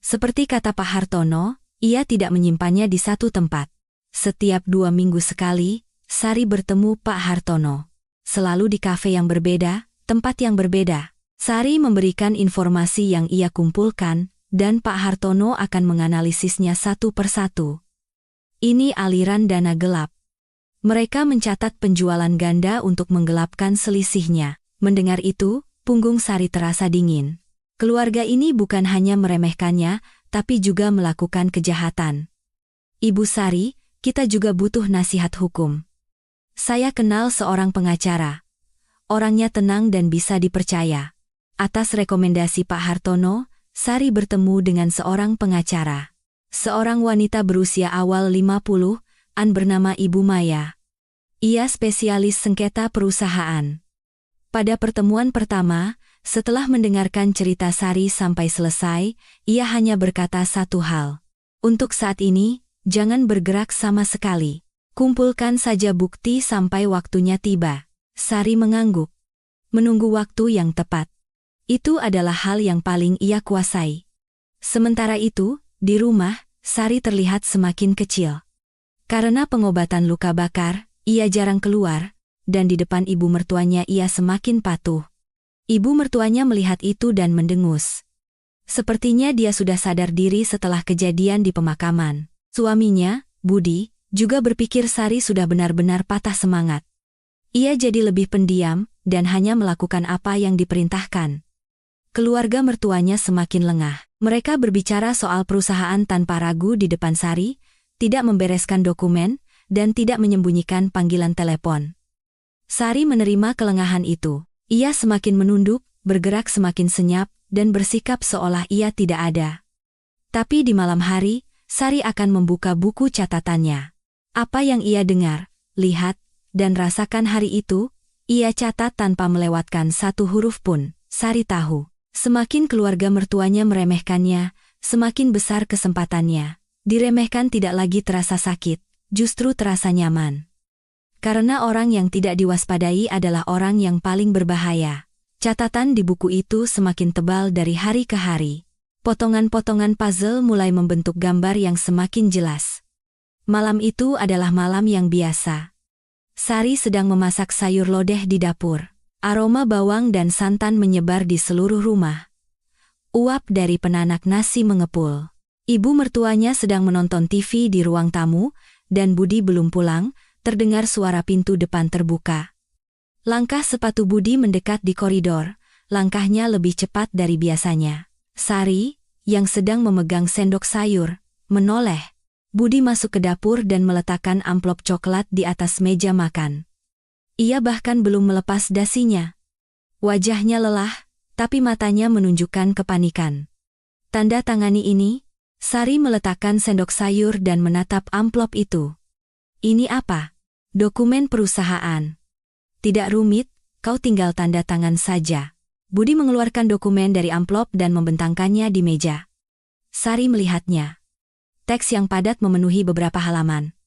Seperti kata Pak Hartono, ia tidak menyimpannya di satu tempat. Setiap 2 minggu sekali, Sari bertemu Pak Hartono. Selalu di kafe yang berbeda, tempat yang berbeda. Sari memberikan informasi yang ia kumpulkan, dan Pak Hartono akan menganalisisnya satu persatu. Ini aliran dana gelap. Mereka mencatat penjualan ganda untuk menggelapkan selisihnya. Mendengar itu, punggung Sari terasa dingin. Keluarga ini bukan hanya meremehkannya, tapi juga melakukan kejahatan. Ibu Sari, kita juga butuh nasihat hukum. Saya kenal seorang pengacara. Orangnya tenang dan bisa dipercaya. Atas rekomendasi Pak Hartono, Sari bertemu dengan seorang pengacara. Seorang wanita berusia awal 50-an bernama Ibu Maya. Ia spesialis sengketa perusahaan. Pada pertemuan pertama, setelah mendengarkan cerita Sari sampai selesai, ia hanya berkata satu hal. Untuk saat ini, jangan bergerak sama sekali. Kumpulkan saja bukti sampai waktunya tiba. Sari mengangguk. Menunggu waktu yang tepat. Itu adalah hal yang paling ia kuasai. Sementara itu, di rumah, Sari terlihat semakin kecil. Karena pengobatan luka bakar, ia jarang keluar, dan di depan ibu mertuanya ia semakin patuh. Ibu mertuanya melihat itu dan mendengus. Sepertinya dia sudah sadar diri setelah kejadian di pemakaman. Suaminya, Budi, juga berpikir Sari sudah benar-benar patah semangat. Ia jadi lebih pendiam, dan hanya melakukan apa yang diperintahkan. Keluarga mertuanya semakin lengah. Mereka berbicara soal perusahaan tanpa ragu di depan Sari, tidak membereskan dokumen, dan tidak menyembunyikan panggilan telepon. Sari menerima kelengahan itu. Ia semakin menunduk, bergerak semakin senyap, dan bersikap seolah ia tidak ada. Tapi di malam hari, Sari akan membuka buku catatannya. Apa yang ia dengar, lihat, dan rasakan hari itu, ia catat tanpa melewatkan satu huruf pun. Sari tahu, semakin keluarga mertuanya meremehkannya, semakin besar kesempatannya. Diremehkan tidak lagi terasa sakit, justru terasa nyaman. Karena orang yang tidak diwaspadai adalah orang yang paling berbahaya. Catatan di buku itu semakin tebal dari hari ke hari. Potongan-potongan puzzle mulai membentuk gambar yang semakin jelas. Malam itu adalah malam yang biasa. Sari sedang memasak sayur lodeh di dapur. Aroma bawang dan santan menyebar di seluruh rumah. Uap dari penanak nasi mengepul. Ibu mertuanya sedang menonton TV di ruang tamu, dan Budi belum pulang. Terdengar suara pintu depan terbuka. Langkah sepatu Budi mendekat di koridor, langkahnya lebih cepat dari biasanya. Sari, yang sedang memegang sendok sayur, menoleh. Budi masuk ke dapur dan meletakkan amplop coklat di atas meja makan. Ia bahkan belum melepas dasinya. Wajahnya lelah, tapi matanya menunjukkan kepanikan. Tanda tangani ini, Sari meletakkan sendok sayur dan menatap amplop itu. Ini apa? Dokumen perusahaan. Tidak rumit, kau tinggal tanda tangan saja. Budi mengeluarkan dokumen dari amplop dan membentangkannya di meja. Sari melihatnya. Teks yang padat memenuhi beberapa halaman.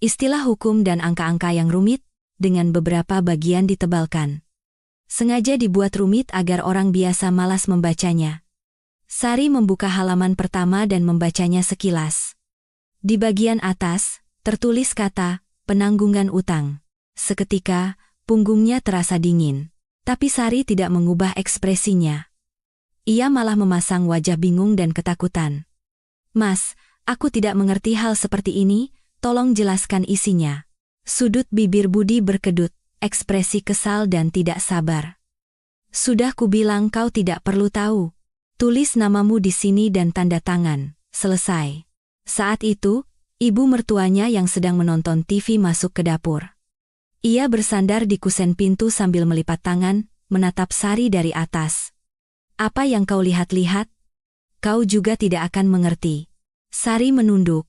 Istilah hukum dan angka-angka yang rumit, dengan beberapa bagian ditebalkan. Sengaja dibuat rumit agar orang biasa malas membacanya. Sari membuka halaman pertama dan membacanya sekilas. Di bagian atas, tertulis kata, penanggungan utang. Seketika, punggungnya terasa dingin. Tapi Sari tidak mengubah ekspresinya. Ia malah memasang wajah bingung dan ketakutan. Mas, aku tidak mengerti hal seperti ini, tolong jelaskan isinya. Sudut bibir Budi berkedut, ekspresi kesal dan tidak sabar. Sudah kubilang kau tidak perlu tahu. Tulis namamu di sini dan tanda tangan, selesai. Saat itu, ibu mertuanya yang sedang menonton TV masuk ke dapur. Ia bersandar di kusen pintu sambil melipat tangan, menatap Sari dari atas. Apa yang kau lihat-lihat? Kau juga tidak akan mengerti. Sari menunduk.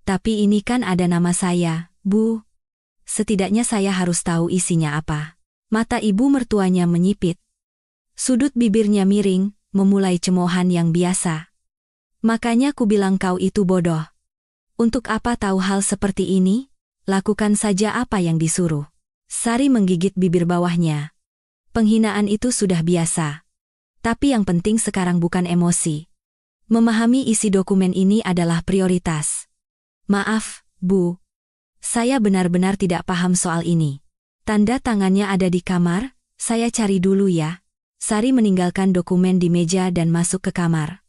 Tapi ini kan ada nama saya, Bu. Setidaknya saya harus tahu isinya apa. Mata ibu mertuanya menyipit. Sudut bibirnya miring, memulai cemoohan yang biasa. Makanya ku bilang kau itu bodoh. Untuk apa tahu hal seperti ini? Lakukan saja apa yang disuruh. Sari menggigit bibir bawahnya. Penghinaan itu sudah biasa. Tapi yang penting sekarang bukan emosi. Memahami isi dokumen ini adalah prioritas. Maaf, Bu. Saya benar-benar tidak paham soal ini. Tanda tangannya ada di kamar, Saya cari dulu ya. Sari meninggalkan dokumen di meja dan masuk ke kamar.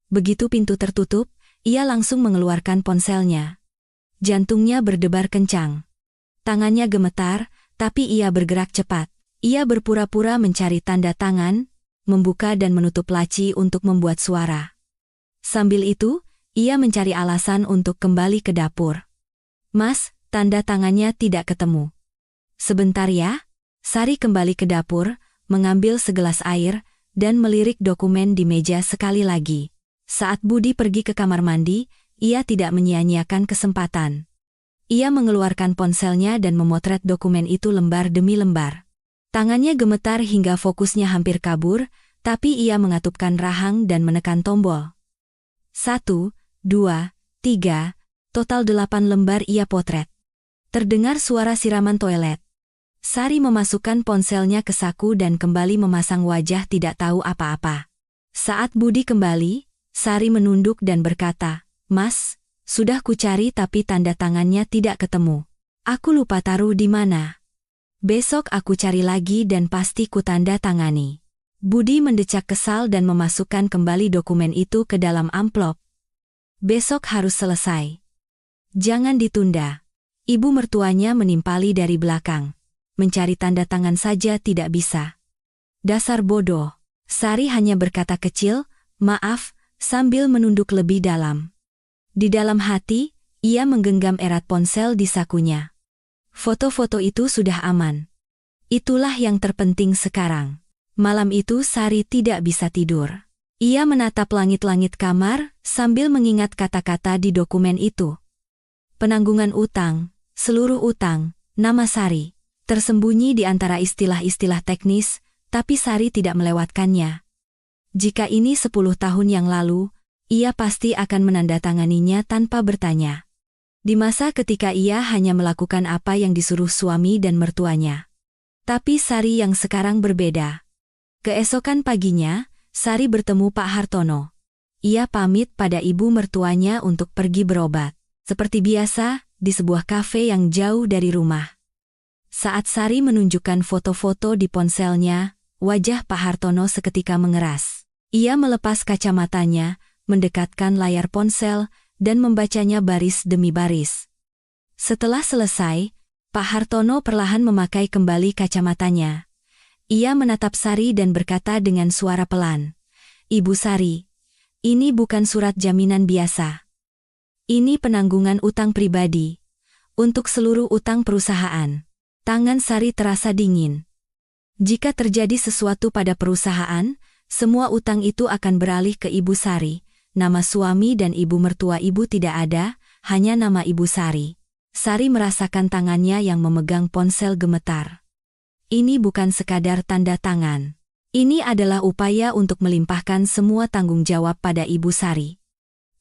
Begitu pintu tertutup, ia langsung mengeluarkan ponselnya. Jantungnya berdebar kencang. Tangannya gemetar, tapi ia bergerak cepat. Ia berpura-pura mencari tanda tangan, membuka dan menutup laci untuk membuat suara. Sambil itu, ia mencari alasan untuk kembali ke dapur. Mas, tanda tangannya tidak ketemu. Sebentar ya. Sari kembali ke dapur, mengambil segelas air, dan melirik dokumen di meja sekali lagi. Saat Budi pergi ke kamar mandi, ia tidak menyia-nyiakan kesempatan. Ia mengeluarkan ponselnya dan memotret dokumen itu lembar demi lembar. Tangannya gemetar hingga fokusnya hampir kabur, tapi ia mengatupkan rahang dan menekan tombol. 1, 2, 3, total 8 lembar ia potret. Terdengar suara siraman toilet. Sari memasukkan ponselnya ke saku dan kembali memasang wajah tidak tahu apa-apa. Saat Budi kembali, Sari menunduk dan berkata, "Mas, sudah kucari tapi tanda tangannya tidak ketemu. Aku lupa taruh di mana. Besok aku cari lagi dan pasti ku tanda tangani." Budi mendecak kesal dan memasukkan kembali dokumen itu ke dalam amplop. "Besok harus selesai. Jangan ditunda." Ibu mertuanya menimpali dari belakang. Mencari tanda tangan saja tidak bisa. "Dasar bodoh." Sari hanya berkata kecil, "Maaf," sambil menunduk lebih dalam. Di dalam hati, ia menggenggam erat ponsel di sakunya. Foto-foto itu sudah aman. Itulah yang terpenting sekarang. Malam itu Sari tidak bisa tidur. Ia menatap langit-langit kamar, sambil mengingat kata-kata di dokumen itu. Penanggungan utang, seluruh utang, nama Sari. Tersembunyi di antara istilah-istilah teknis, tapi Sari tidak melewatkannya. Jika ini 10 tahun yang lalu, ia pasti akan menandatanganinya tanpa bertanya. Di masa ketika ia hanya melakukan apa yang disuruh suami dan mertuanya. Tapi Sari yang sekarang berbeda. Keesokan paginya, Sari bertemu Pak Hartono. Ia pamit pada ibu mertuanya untuk pergi berobat. Seperti biasa, di sebuah kafe yang jauh dari rumah. Saat Sari menunjukkan foto-foto di ponselnya, wajah Pak Hartono seketika mengeras. Ia melepas kacamatanya, mendekatkan layar ponsel, dan membacanya baris demi baris. Setelah selesai, Pak Hartono perlahan memakai kembali kacamatanya. Ia menatap Sari dan berkata dengan suara pelan, "Ibu Sari, ini bukan surat jaminan biasa. Ini penanggungan utang pribadi. Untuk seluruh utang perusahaan." Tangan Sari terasa dingin. Jika terjadi sesuatu pada perusahaan, semua utang itu akan beralih ke Ibu Sari. Nama suami dan ibu mertua ibu tidak ada, hanya nama Ibu Sari. Sari merasakan tangannya yang memegang ponsel gemetar. Ini bukan sekadar tanda tangan. Ini adalah upaya untuk melimpahkan semua tanggung jawab pada Ibu Sari.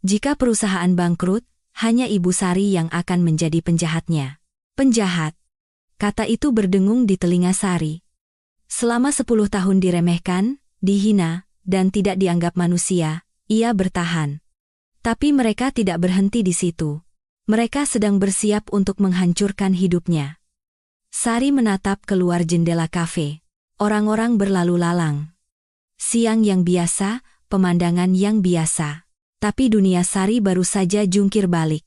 Jika perusahaan bangkrut, hanya Ibu Sari yang akan menjadi penjahatnya. Penjahat. Kata itu berdengung di telinga Sari. Selama 10 tahun diremehkan, dihina, dan tidak dianggap manusia, ia bertahan. Tapi mereka tidak berhenti di situ. Mereka sedang bersiap untuk menghancurkan hidupnya. Sari menatap keluar jendela kafe. Orang-orang berlalu lalang. Siang yang biasa, pemandangan yang biasa. Tapi dunia Sari baru saja jungkir balik.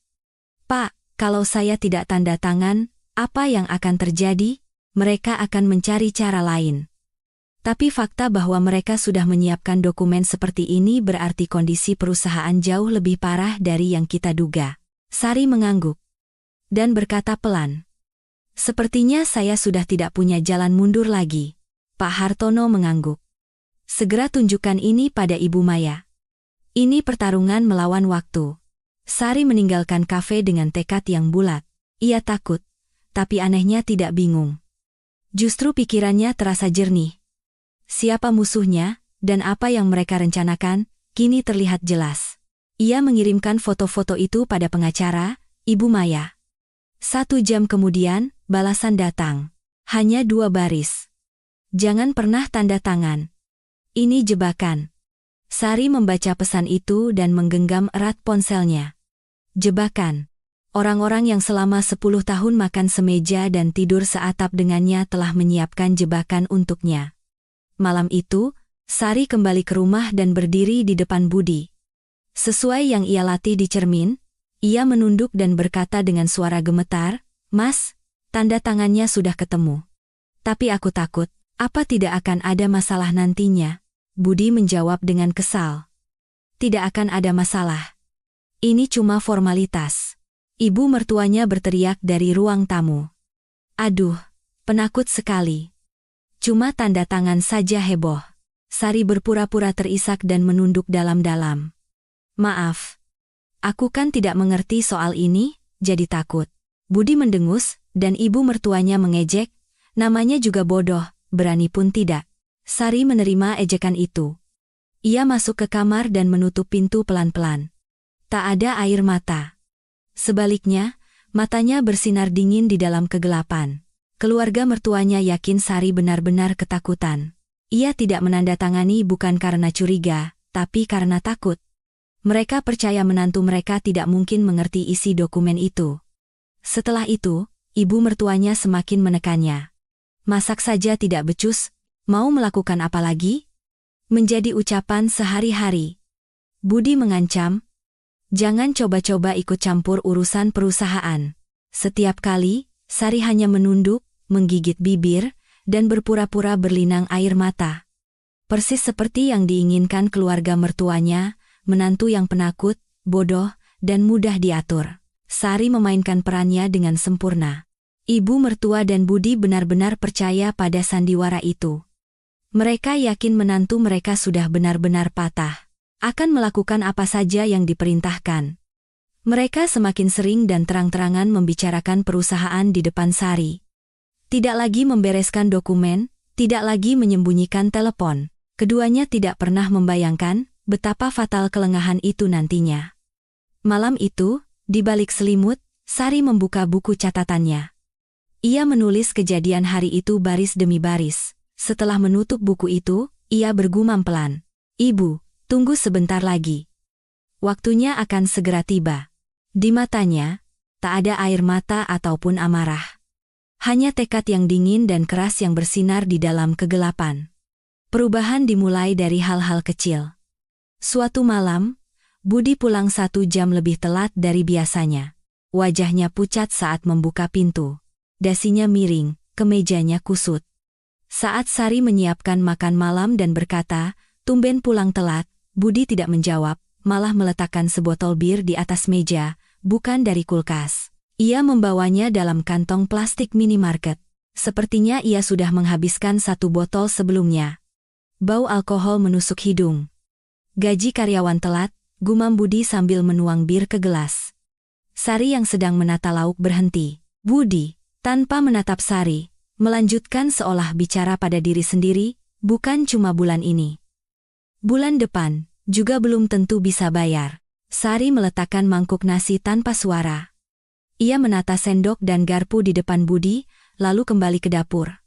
"Pak, kalau saya tidak tanda tangan, apa yang akan terjadi? Mereka akan mencari cara lain." Tapi fakta bahwa mereka sudah menyiapkan dokumen seperti ini berarti kondisi perusahaan jauh lebih parah dari yang kita duga. Sari mengangguk dan berkata pelan, "Sepertinya saya sudah tidak punya jalan mundur lagi." Pak Hartono mengangguk. "Segera tunjukkan ini pada Ibu Maya. Ini pertarungan melawan waktu." Sari meninggalkan kafe dengan tekad yang bulat. Ia takut, tapi anehnya tidak bingung. Justru pikirannya terasa jernih. Siapa musuhnya, dan apa yang mereka rencanakan, kini terlihat jelas. Ia mengirimkan foto-foto itu pada pengacara, Ibu Maya. 1 jam kemudian, balasan datang. Hanya 2 baris. "Jangan pernah tanda tangan. Ini jebakan." Sari membaca pesan itu dan menggenggam erat ponselnya. Jebakan. Orang-orang yang selama 10 tahun makan semeja dan tidur seatap dengannya telah menyiapkan jebakan untuknya. Malam itu, Sari kembali ke rumah dan berdiri di depan Budi. Sesuai yang ia latih di cermin, ia menunduk dan berkata dengan suara gemetar, "Mas, tanda tangannya sudah ketemu. Tapi aku takut, apa tidak akan ada masalah nantinya?" Budi menjawab dengan kesal. "Tidak akan ada masalah. Ini cuma formalitas." Ibu mertuanya berteriak dari ruang tamu. "Aduh, penakut sekali. Cuma tanda tangan saja heboh." Sari berpura-pura terisak dan menunduk dalam-dalam. "Maaf. Aku kan tidak mengerti soal ini, jadi takut." Budi mendengus, dan ibu mertuanya mengejek, "Namanya juga bodoh, berani pun tidak." Sari menerima ejekan itu. Ia masuk ke kamar dan menutup pintu pelan-pelan. Tak ada air mata. Sebaliknya, matanya bersinar dingin di dalam kegelapan. Keluarga mertuanya yakin Sari benar-benar ketakutan. Ia tidak menandatangani bukan karena curiga, tapi karena takut. Mereka percaya menantu mereka tidak mungkin mengerti isi dokumen itu. Setelah itu, ibu mertuanya semakin menekannya. "Masak saja tidak becus, mau melakukan apa lagi?" Menjadi ucapan sehari-hari. Budi mengancam, "Jangan coba-coba ikut campur urusan perusahaan." Setiap kali, Sari hanya menunduk, menggigit bibir, dan berpura-pura berlinang air mata. Persis seperti yang diinginkan keluarga mertuanya, menantu yang penakut, bodoh, dan mudah diatur. Sari memainkan perannya dengan sempurna. Ibu mertua dan Budi benar-benar percaya pada sandiwara itu. Mereka yakin menantu mereka sudah benar-benar patah. Akan melakukan apa saja yang diperintahkan. Mereka semakin sering dan terang-terangan membicarakan perusahaan di depan Sari. Tidak lagi membereskan dokumen, tidak lagi menyembunyikan telepon. Keduanya tidak pernah membayangkan betapa fatal kelengahan itu nantinya. Malam itu, di balik selimut, Sari membuka buku catatannya. Ia menulis kejadian hari itu baris demi baris. Setelah menutup buku itu, ia bergumam pelan, "Ibu, tunggu sebentar lagi. Waktunya akan segera tiba." Di matanya, tak ada air mata ataupun amarah. Hanya tekad yang dingin dan keras yang bersinar di dalam kegelapan. Perubahan dimulai dari hal-hal kecil. Suatu malam, Budi pulang 1 jam lebih telat dari biasanya. Wajahnya pucat saat membuka pintu. Dasinya miring, kemejanya kusut. Saat Sari menyiapkan makan malam dan berkata, "Tumben pulang telat," Budi tidak menjawab, malah meletakkan sebotol bir di atas meja, bukan dari kulkas. Ia membawanya dalam kantong plastik minimarket. Sepertinya ia sudah menghabiskan 1 botol sebelumnya. Bau alkohol menusuk hidung. "Gaji karyawan telat," gumam Budi sambil menuang bir ke gelas. Sari yang sedang menata lauk berhenti. Budi, tanpa menatap Sari, melanjutkan seolah bicara pada diri sendiri, "Bukan cuma bulan ini. Bulan depan, juga belum tentu bisa bayar." Sari meletakkan mangkuk nasi tanpa suara. Ia menata sendok dan garpu di depan Budi, lalu kembali ke dapur.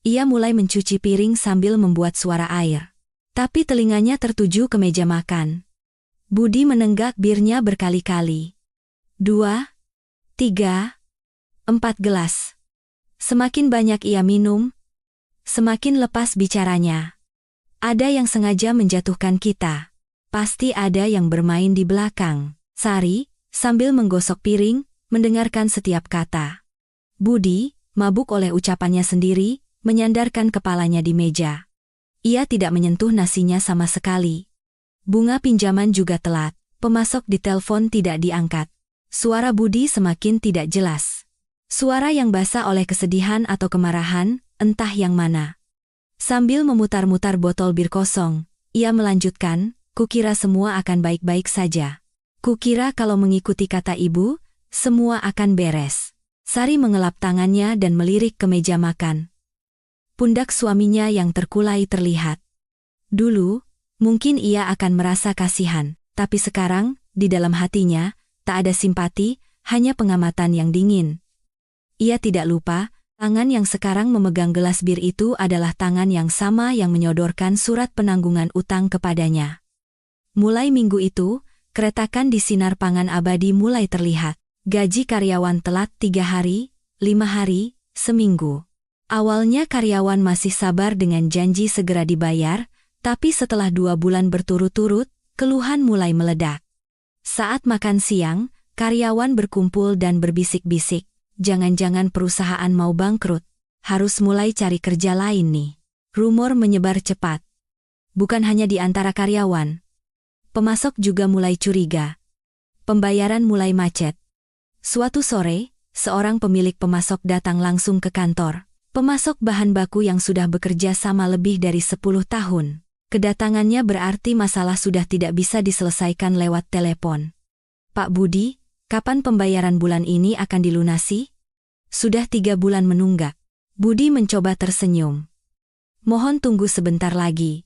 Ia mulai mencuci piring sambil membuat suara air. Tapi telinganya tertuju ke meja makan. Budi menenggak birnya berkali-kali. 2, 3, 4 gelas. Semakin banyak ia minum, semakin lepas bicaranya. "Ada yang sengaja menjatuhkan kita. Pasti ada yang bermain di belakang." Sari, sambil menggosok piring, mendengarkan setiap kata. Budi, mabuk oleh ucapannya sendiri, menyandarkan kepalanya di meja. Ia tidak menyentuh nasinya sama sekali. Bunga pinjaman juga telat, pemasok di telepon tidak diangkat. Suara Budi semakin tidak jelas. Suara yang basah oleh kesedihan atau kemarahan, entah yang mana. Sambil memutar-mutar botol bir kosong, ia melanjutkan, "Kukira semua akan baik-baik saja. Kukira kalau mengikuti kata ibu, semua akan beres." Sari mengelap tangannya dan melirik ke meja makan. Pundak suaminya yang terkulai terlihat. Dulu, mungkin ia akan merasa kasihan, tapi sekarang, di dalam hatinya, tak ada simpati, hanya pengamatan yang dingin. Ia tidak lupa, tangan yang sekarang memegang gelas bir itu adalah tangan yang sama yang menyodorkan surat penanggungan utang kepadanya. Mulai minggu itu, keretakan di sinar pangan abadi mulai terlihat. Gaji karyawan telat 3 hari, 5 hari, seminggu. Awalnya karyawan masih sabar dengan janji segera dibayar, tapi setelah 2 bulan berturut-turut, keluhan mulai meledak. Saat makan siang, karyawan berkumpul dan berbisik-bisik, jangan-jangan perusahaan mau bangkrut, harus mulai cari kerja lain nih. Rumor menyebar cepat. Bukan hanya di antara karyawan. Pemasok juga mulai curiga. Pembayaran mulai macet. Suatu sore, seorang pemilik pemasok datang langsung ke kantor. Pemasok bahan baku yang sudah bekerja sama lebih dari 10 tahun. Kedatangannya berarti masalah sudah tidak bisa diselesaikan lewat telepon. Pak Budi, kapan pembayaran bulan ini akan dilunasi? Sudah 3 bulan menunggak. Budi mencoba tersenyum. Mohon tunggu sebentar lagi.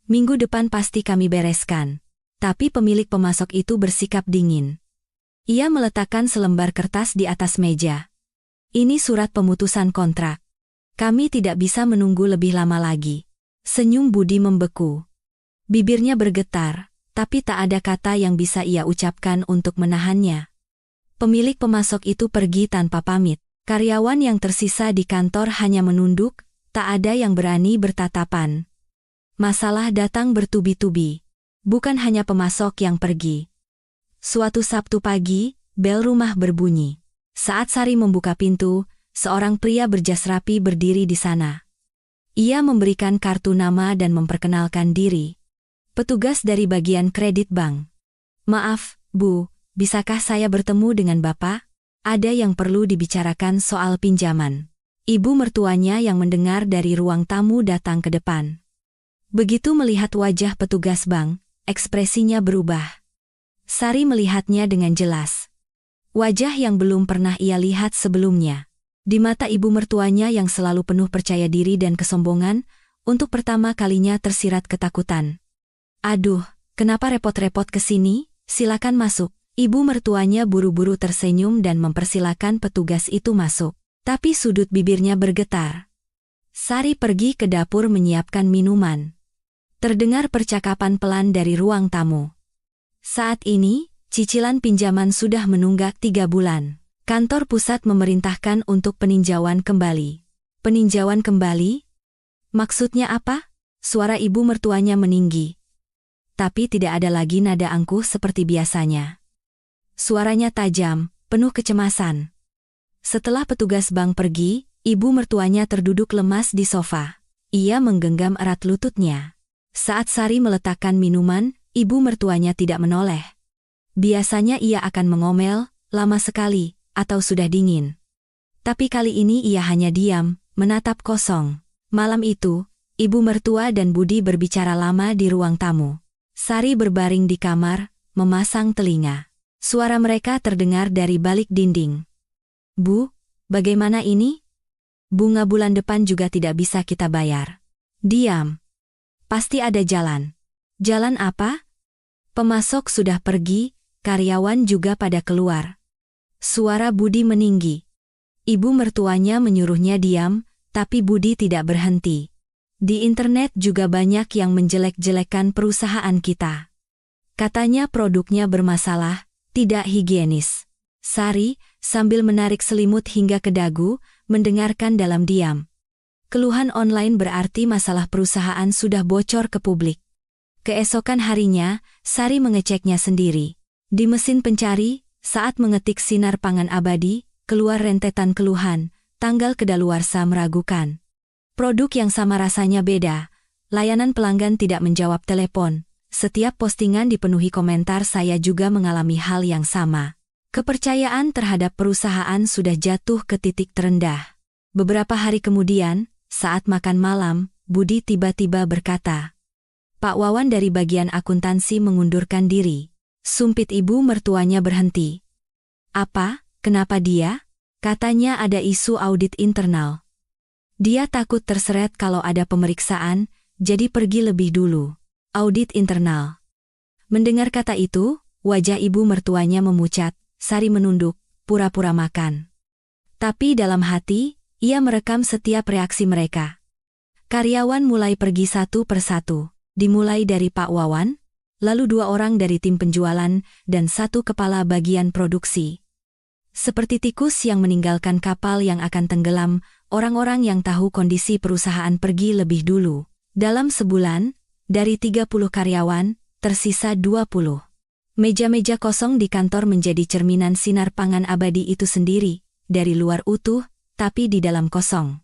Minggu depan pasti kami bereskan. Tapi pemilik pemasok itu bersikap dingin. Ia meletakkan selembar kertas di atas meja. Ini surat pemutusan kontrak. Kami tidak bisa menunggu lebih lama lagi. Senyum Budi membeku. Bibirnya bergetar, tapi tak ada kata yang bisa ia ucapkan untuk menahannya. Pemilik pemasok itu pergi tanpa pamit. Karyawan yang tersisa di kantor hanya menunduk, tak ada yang berani bertatapan. Masalah datang bertubi-tubi. Bukan hanya pemasok yang pergi. Suatu Sabtu pagi, bel rumah berbunyi. Saat Sari membuka pintu, seorang pria berjas rapi berdiri di sana. Ia memberikan kartu nama dan memperkenalkan diri. Petugas dari bagian kredit bank. Maaf, Bu, bisakah saya bertemu dengan Bapak? Ada yang perlu dibicarakan soal pinjaman. Ibu mertuanya yang mendengar dari ruang tamu datang ke depan. Begitu melihat wajah petugas bank, ekspresinya berubah. Sari melihatnya dengan jelas. Wajah yang belum pernah ia lihat sebelumnya. Di mata ibu mertuanya yang selalu penuh percaya diri dan kesombongan, untuk pertama kalinya tersirat ketakutan. Aduh, kenapa repot-repot ke sini? Silakan masuk. Ibu mertuanya buru-buru tersenyum dan mempersilakan petugas itu masuk. Tapi sudut bibirnya bergetar. Sari pergi ke dapur menyiapkan minuman. Terdengar percakapan pelan dari ruang tamu. Saat ini, cicilan pinjaman sudah menunggak 3 bulan. Kantor pusat memerintahkan untuk peninjauan kembali. Peninjauan kembali? Maksudnya apa? Suara ibu mertuanya meninggi. Tapi tidak ada lagi nada angkuh seperti biasanya. Suaranya tajam, penuh kecemasan. Setelah petugas bank pergi, ibu mertuanya terduduk lemas di sofa. Ia menggenggam erat lututnya. Saat Sari meletakkan minuman, ibu mertuanya tidak menoleh. Biasanya ia akan mengomel, lama sekali, atau sudah dingin. Tapi kali ini ia hanya diam, menatap kosong. Malam itu, ibu mertua dan Budi berbicara lama di ruang tamu. Sari berbaring di kamar, memasang telinga. Suara mereka terdengar dari balik dinding. Bu, bagaimana ini? Bunga bulan depan juga tidak bisa kita bayar. Diam. Pasti ada jalan. Jalan apa? Pemasok sudah pergi, karyawan juga pada keluar. Suara Budi meninggi. Ibu mertuanya menyuruhnya diam, tapi Budi tidak berhenti. Di internet juga banyak yang menjelek-jelekan perusahaan kita. Katanya produknya bermasalah, tidak higienis. Sari, sambil menarik selimut hingga ke dagu, mendengarkan dalam diam. Keluhan online berarti masalah perusahaan sudah bocor ke publik. Keesokan harinya, Sari mengeceknya sendiri. Di mesin pencari, saat mengetik sinar pangan abadi, keluar rentetan keluhan, tanggal kedaluarsa meragukan. Produk yang sama rasanya beda, layanan pelanggan tidak menjawab telepon. Setiap postingan dipenuhi komentar saya juga mengalami hal yang sama. Kepercayaan terhadap perusahaan sudah jatuh ke titik terendah. Beberapa hari kemudian, saat makan malam, Budi tiba-tiba berkata, Pak Wawan dari bagian akuntansi mengundurkan diri. Sumpit ibu mertuanya berhenti. Apa? Kenapa dia? Katanya ada isu audit internal. Dia takut terseret kalau ada pemeriksaan, jadi pergi lebih dulu. Audit internal. Mendengar kata itu, wajah ibu mertuanya memucat, Sari menunduk, pura-pura makan. Tapi dalam hati, ia merekam setiap reaksi mereka. Karyawan mulai pergi satu persatu, dimulai dari Pak Wawan, lalu 2 orang dari tim penjualan, dan 1 kepala bagian produksi. Seperti tikus yang meninggalkan kapal yang akan tenggelam, orang-orang yang tahu kondisi perusahaan pergi lebih dulu. Dalam sebulan, dari 30 karyawan, tersisa 20. Meja-meja kosong di kantor menjadi cerminan sinar pangan abadi itu sendiri, dari luar utuh, tapi di dalam kosong.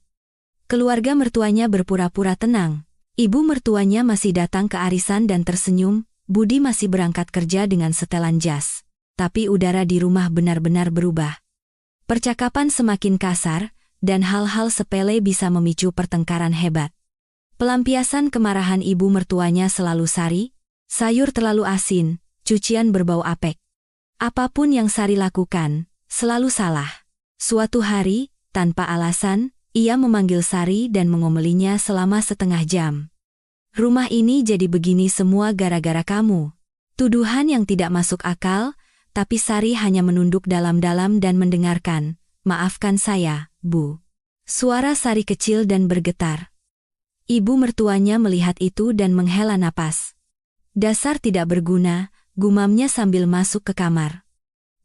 Keluarga mertuanya berpura-pura tenang. Ibu mertuanya masih datang ke arisan dan tersenyum, Budi masih berangkat kerja dengan setelan jas. Tapi udara di rumah benar-benar berubah. Percakapan semakin kasar, dan hal-hal sepele bisa memicu pertengkaran hebat. Pelampiasan kemarahan ibu mertuanya selalu Sari, sayur terlalu asin, cucian berbau apek. Apapun yang Sari lakukan, selalu salah. Suatu hari, tanpa alasan, ia memanggil Sari dan mengomelinya selama setengah jam. Rumah ini jadi begini semua gara-gara kamu. Tuduhan yang tidak masuk akal, tapi Sari hanya menunduk dalam-dalam dan mendengarkan. Maafkan saya, Bu. Suara Sari kecil dan bergetar. Ibu mertuanya melihat itu dan menghela napas. Dasar tidak berguna, gumamnya sambil masuk ke kamar.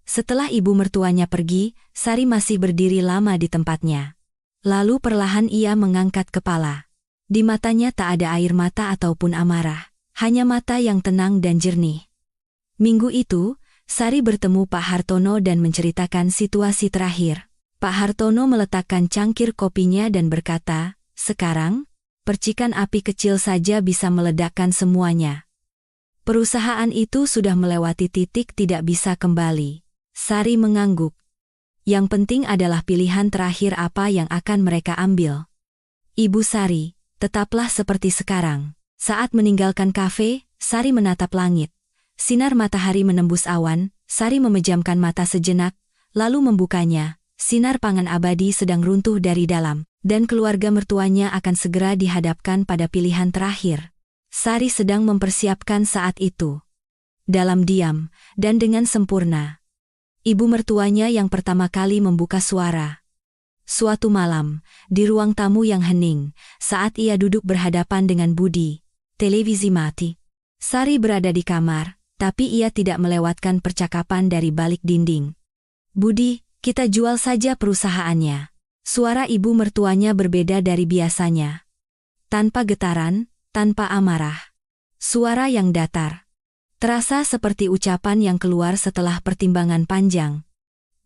Setelah ibu mertuanya pergi, Sari masih berdiri lama di tempatnya. Lalu perlahan ia mengangkat kepala. Di matanya tak ada air mata ataupun amarah, hanya mata yang tenang dan jernih. Minggu itu, Sari bertemu Pak Hartono dan menceritakan situasi terakhir. Pak Hartono meletakkan cangkir kopinya dan berkata, "Sekarang, percikan api kecil saja bisa meledakkan semuanya. Perusahaan itu sudah melewati titik tidak bisa kembali." Sari mengangguk. Yang penting adalah pilihan terakhir apa yang akan mereka ambil. Ibu Sari, tetaplah seperti sekarang. Saat meninggalkan kafe, Sari menatap langit. Sinar matahari menembus awan, Sari memejamkan mata sejenak, lalu membukanya. Sinar pangan abadi sedang runtuh dari dalam, dan keluarga mertuanya akan segera dihadapkan pada pilihan terakhir. Sari sedang mempersiapkan saat itu. Dalam diam, dan dengan sempurna. Ibu mertuanya yang pertama kali membuka suara. Suatu malam, di ruang tamu yang hening, saat ia duduk berhadapan dengan Budi, televisi mati. Sari berada di kamar, tapi ia tidak melewatkan percakapan dari balik dinding. "Budi, kita jual saja perusahaannya." Suara ibu mertuanya berbeda dari biasanya. Tanpa getaran, tanpa amarah. Suara yang datar. Terasa seperti ucapan yang keluar setelah pertimbangan panjang.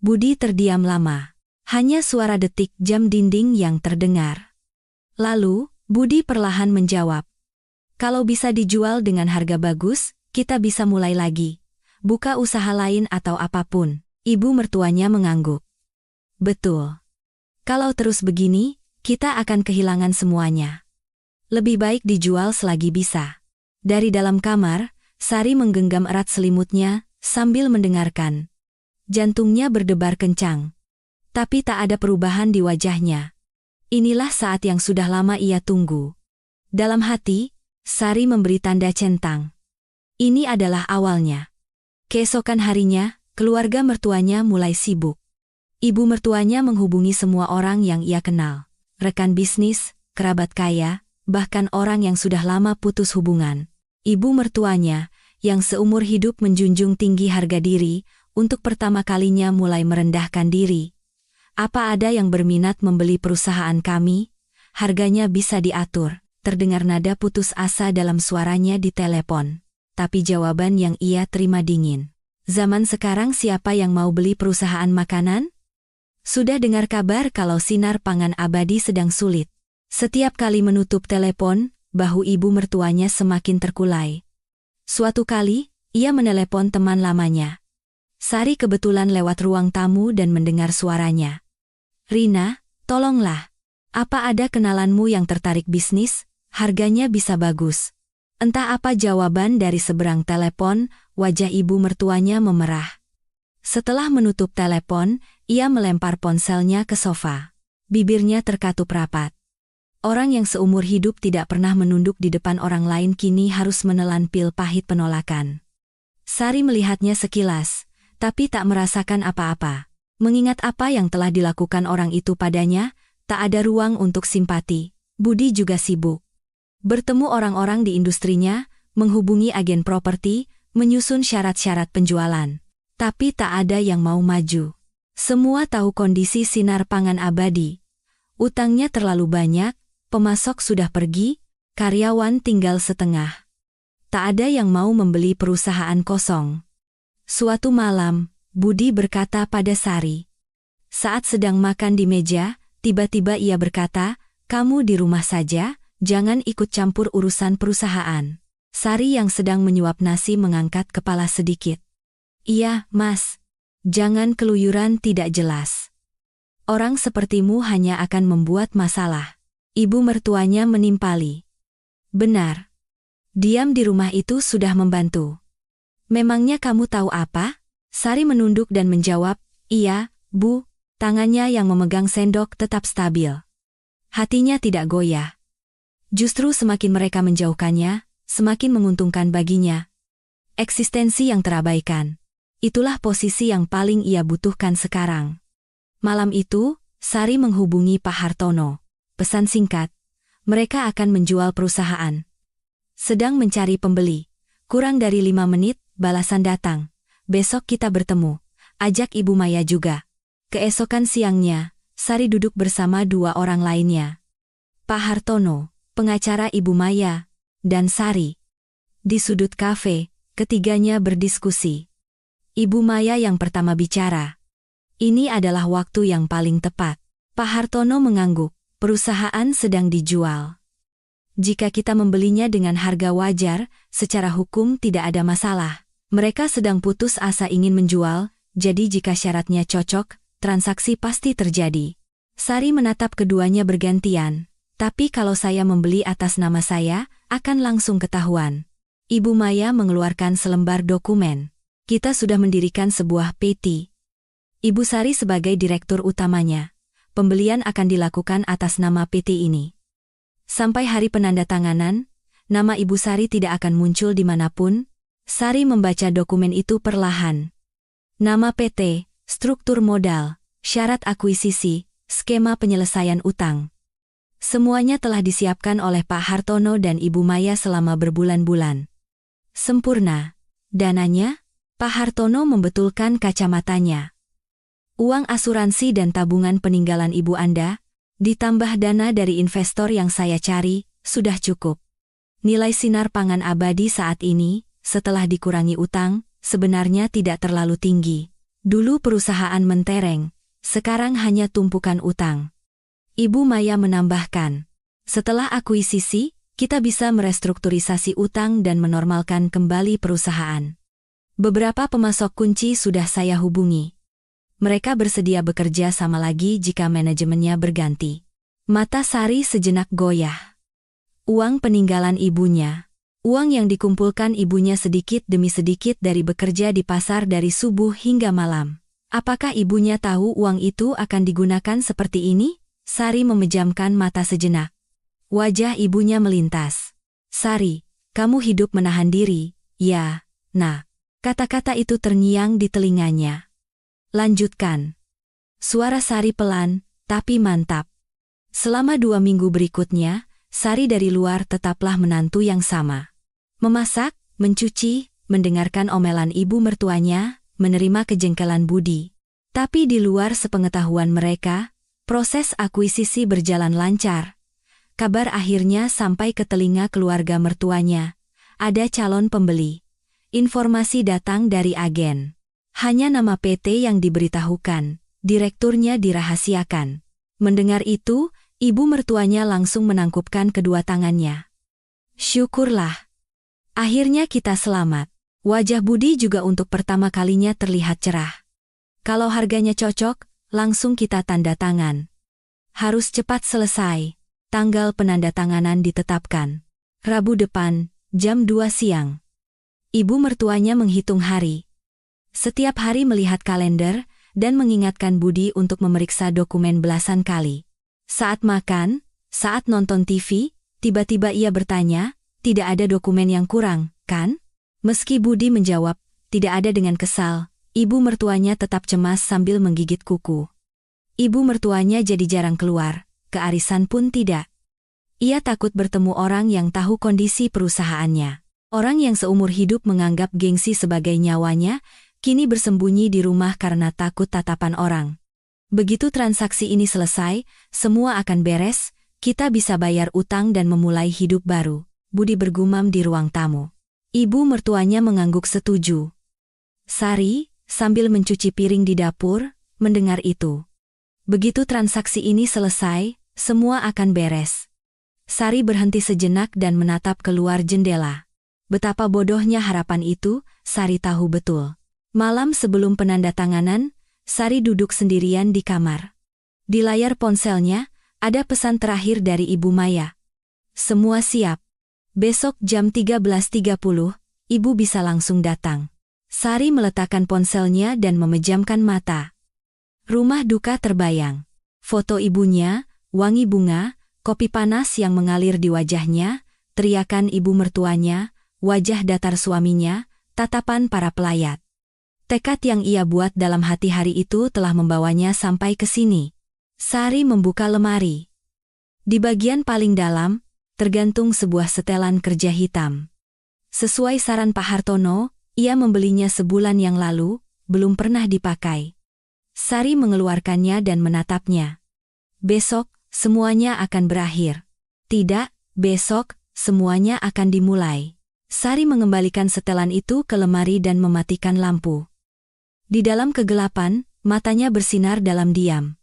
Budi terdiam lama. Hanya suara detik jam dinding yang terdengar. Lalu, Budi perlahan menjawab. "Kalau bisa dijual dengan harga bagus, kita bisa mulai lagi. Buka usaha lain atau apapun." Ibu mertuanya mengangguk. "Betul. Kalau terus begini, kita akan kehilangan semuanya. Lebih baik dijual selagi bisa." Dari dalam kamar, Sari menggenggam erat selimutnya, sambil mendengarkan. Jantungnya berdebar kencang. Tapi tak ada perubahan di wajahnya. Inilah saat yang sudah lama ia tunggu. Dalam hati, Sari memberi tanda centang. Ini adalah awalnya. Keesokan harinya, keluarga mertuanya mulai sibuk. Ibu mertuanya menghubungi semua orang yang ia kenal. Rekan bisnis, kerabat kaya, bahkan orang yang sudah lama putus hubungan. Ibu mertuanya, yang seumur hidup menjunjung tinggi harga diri, untuk pertama kalinya mulai merendahkan diri. "Apa ada yang berminat membeli perusahaan kami? Harganya bisa diatur." Terdengar nada putus asa dalam suaranya di telepon. Tapi jawaban yang ia terima dingin. "Zaman sekarang siapa yang mau beli perusahaan makanan? Sudah dengar kabar kalau sinar pangan abadi sedang sulit." Setiap kali menutup telepon, bahu ibu mertuanya semakin terkulai. Suatu kali, ia menelepon teman lamanya. Sari kebetulan lewat ruang tamu dan mendengar suaranya. "Rina, tolonglah. Apa ada kenalanmu yang tertarik bisnis? Harganya bisa bagus." Entah apa jawaban dari seberang telepon, wajah ibu mertuanya memerah. Setelah menutup telepon, ia melempar ponselnya ke sofa. Bibirnya terkatup rapat. Orang yang seumur hidup tidak pernah menunduk di depan orang lain kini harus menelan pil pahit penolakan. Sari melihatnya sekilas, tapi tak merasakan apa-apa. Mengingat apa yang telah dilakukan orang itu padanya, tak ada ruang untuk simpati. Budi juga sibuk. Bertemu orang-orang di industrinya, menghubungi agen properti, menyusun syarat-syarat penjualan. Tapi tak ada yang mau maju. Semua tahu kondisi Sinar Pangan Abadi. Utangnya terlalu banyak, pemasok sudah pergi, karyawan tinggal setengah. Tak ada yang mau membeli perusahaan kosong. Suatu malam, Budi berkata pada Sari. Saat sedang makan di meja, tiba-tiba ia berkata, "Kamu di rumah saja, jangan ikut campur urusan perusahaan." Sari yang sedang menyuap nasi mengangkat kepala sedikit. "Iya, Mas. Jangan keluyuran tidak jelas. Orang sepertimu hanya akan membuat masalah." Ibu mertuanya menimpali. "Benar. Diam di rumah itu sudah membantu." "Memangnya kamu tahu apa?" Sari menunduk dan menjawab, "Iya, Bu." Tangannya yang memegang sendok tetap stabil. Hatinya tidak goyah. Justru semakin mereka menjauhkannya, semakin menguntungkan baginya. Eksistensi yang terabaikan. Itulah posisi yang paling ia butuhkan sekarang. Malam itu, Sari menghubungi Pak Hartono. Pesan singkat, mereka akan menjual perusahaan. Sedang mencari pembeli. Kurang dari 5 menit, balasan datang. "Besok kita bertemu. Ajak Ibu Maya juga." Keesokan siangnya, Sari duduk bersama 2 orang lainnya. Pak Hartono, pengacara Ibu Maya, dan Sari. Di sudut kafe, ketiganya berdiskusi. Ibu Maya yang pertama bicara. Ini adalah waktu yang paling tepat. Pak Hartono mengangguk, perusahaan sedang dijual. Jika kita membelinya dengan harga wajar, secara hukum tidak ada masalah. Mereka sedang putus asa ingin menjual, jadi jika syaratnya cocok, transaksi pasti terjadi. Sari menatap keduanya bergantian. Tapi kalau saya membeli atas nama saya, akan langsung ketahuan. Ibu Maya mengeluarkan selembar dokumen. Kita sudah mendirikan sebuah PT. Ibu Sari sebagai direktur utamanya. Pembelian akan dilakukan atas nama PT ini. Sampai hari penandatanganan, nama Ibu Sari tidak akan muncul dimanapun. Sari membaca dokumen itu perlahan. Nama PT, struktur modal, syarat akuisisi, skema penyelesaian utang. Semuanya telah disiapkan oleh Pak Hartono dan Ibu Maya selama berbulan-bulan. Sempurna. Dananya, Pak Hartono membetulkan kacamatanya. Uang asuransi dan tabungan peninggalan ibu Anda, ditambah dana dari investor yang saya cari, sudah cukup. Nilai Sinar Pangan Abadi saat ini, setelah dikurangi utang, sebenarnya tidak terlalu tinggi. Dulu perusahaan mentereng, sekarang hanya tumpukan utang. Ibu Maya menambahkan, setelah akuisisi, kita bisa merestrukturisasi utang dan menormalkan kembali perusahaan. Beberapa pemasok kunci sudah saya hubungi. Mereka bersedia bekerja sama lagi jika manajemennya berganti. Mata Sari sejenak goyah. Uang peninggalan ibunya. Uang yang dikumpulkan ibunya sedikit demi sedikit dari bekerja di pasar dari subuh hingga malam. Apakah ibunya tahu uang itu akan digunakan seperti ini? Sari memejamkan mata sejenak. Wajah ibunya melintas. "Sari, kamu hidup menahan diri, ya, Nak." Kata-kata itu terngiang di telinganya. "Lanjutkan." Suara Sari pelan, tapi mantap. Selama 2 minggu berikutnya, Sari dari luar tetaplah menantu yang sama. Memasak, mencuci, mendengarkan omelan ibu mertuanya, menerima kejengkelan Budi. Tapi di luar sepengetahuan mereka, proses akuisisi berjalan lancar. Kabar akhirnya sampai ke telinga keluarga mertuanya. Ada calon pembeli. Informasi datang dari agen. Hanya nama PT yang diberitahukan, direkturnya dirahasiakan. Mendengar itu, ibu mertuanya langsung menangkupkan kedua tangannya. "Syukurlah. Akhirnya kita selamat." Wajah Budi juga untuk pertama kalinya terlihat cerah. "Kalau harganya cocok, langsung kita tanda tangan. Harus cepat selesai." Tanggal penandatanganan ditetapkan. Rabu depan, jam 2 siang. Ibu mertuanya menghitung hari. Setiap hari melihat kalender, dan mengingatkan Budi untuk memeriksa dokumen belasan kali. Saat makan, saat nonton TV, tiba-tiba ia bertanya, "Tidak ada dokumen yang kurang, kan?" Meski Budi menjawab, "Tidak ada," dengan kesal, ibu mertuanya tetap cemas sambil menggigit kuku. Ibu mertuanya jadi jarang keluar, ke arisan pun tidak. Ia takut bertemu orang yang tahu kondisi perusahaannya. Orang yang seumur hidup menganggap gengsi sebagai nyawanya, kini bersembunyi di rumah karena takut tatapan orang. Begitu transaksi ini selesai, semua akan beres, kita bisa bayar utang dan memulai hidup baru, Budi bergumam di ruang tamu. Ibu mertuanya mengangguk setuju. Sari, sambil mencuci piring di dapur, mendengar itu. Begitu transaksi ini selesai, semua akan beres. Sari berhenti sejenak dan menatap keluar jendela. Betapa bodohnya harapan itu, Sari tahu betul. Malam sebelum penandatanganan, Sari duduk sendirian di kamar. Di layar ponselnya, ada pesan terakhir dari Ibu Maya. Semua siap. Besok jam 13.30, Ibu bisa langsung datang. Sari meletakkan ponselnya dan memejamkan mata. Rumah duka terbayang. Foto ibunya, wangi bunga, kopi panas yang mengalir di wajahnya, teriakan ibu mertuanya, wajah datar suaminya, tatapan para pelayat. Tekad yang ia buat dalam hati hari itu telah membawanya sampai ke sini. Sari membuka lemari. Di bagian paling dalam, tergantung sebuah setelan kerja hitam. Sesuai saran Pak Hartono, ia membelinya sebulan yang lalu, belum pernah dipakai. Sari mengeluarkannya dan menatapnya. Besok, semuanya akan berakhir. Tidak, besok, semuanya akan dimulai. Sari mengembalikan setelan itu ke lemari dan mematikan lampu. Di dalam kegelapan, matanya bersinar dalam diam.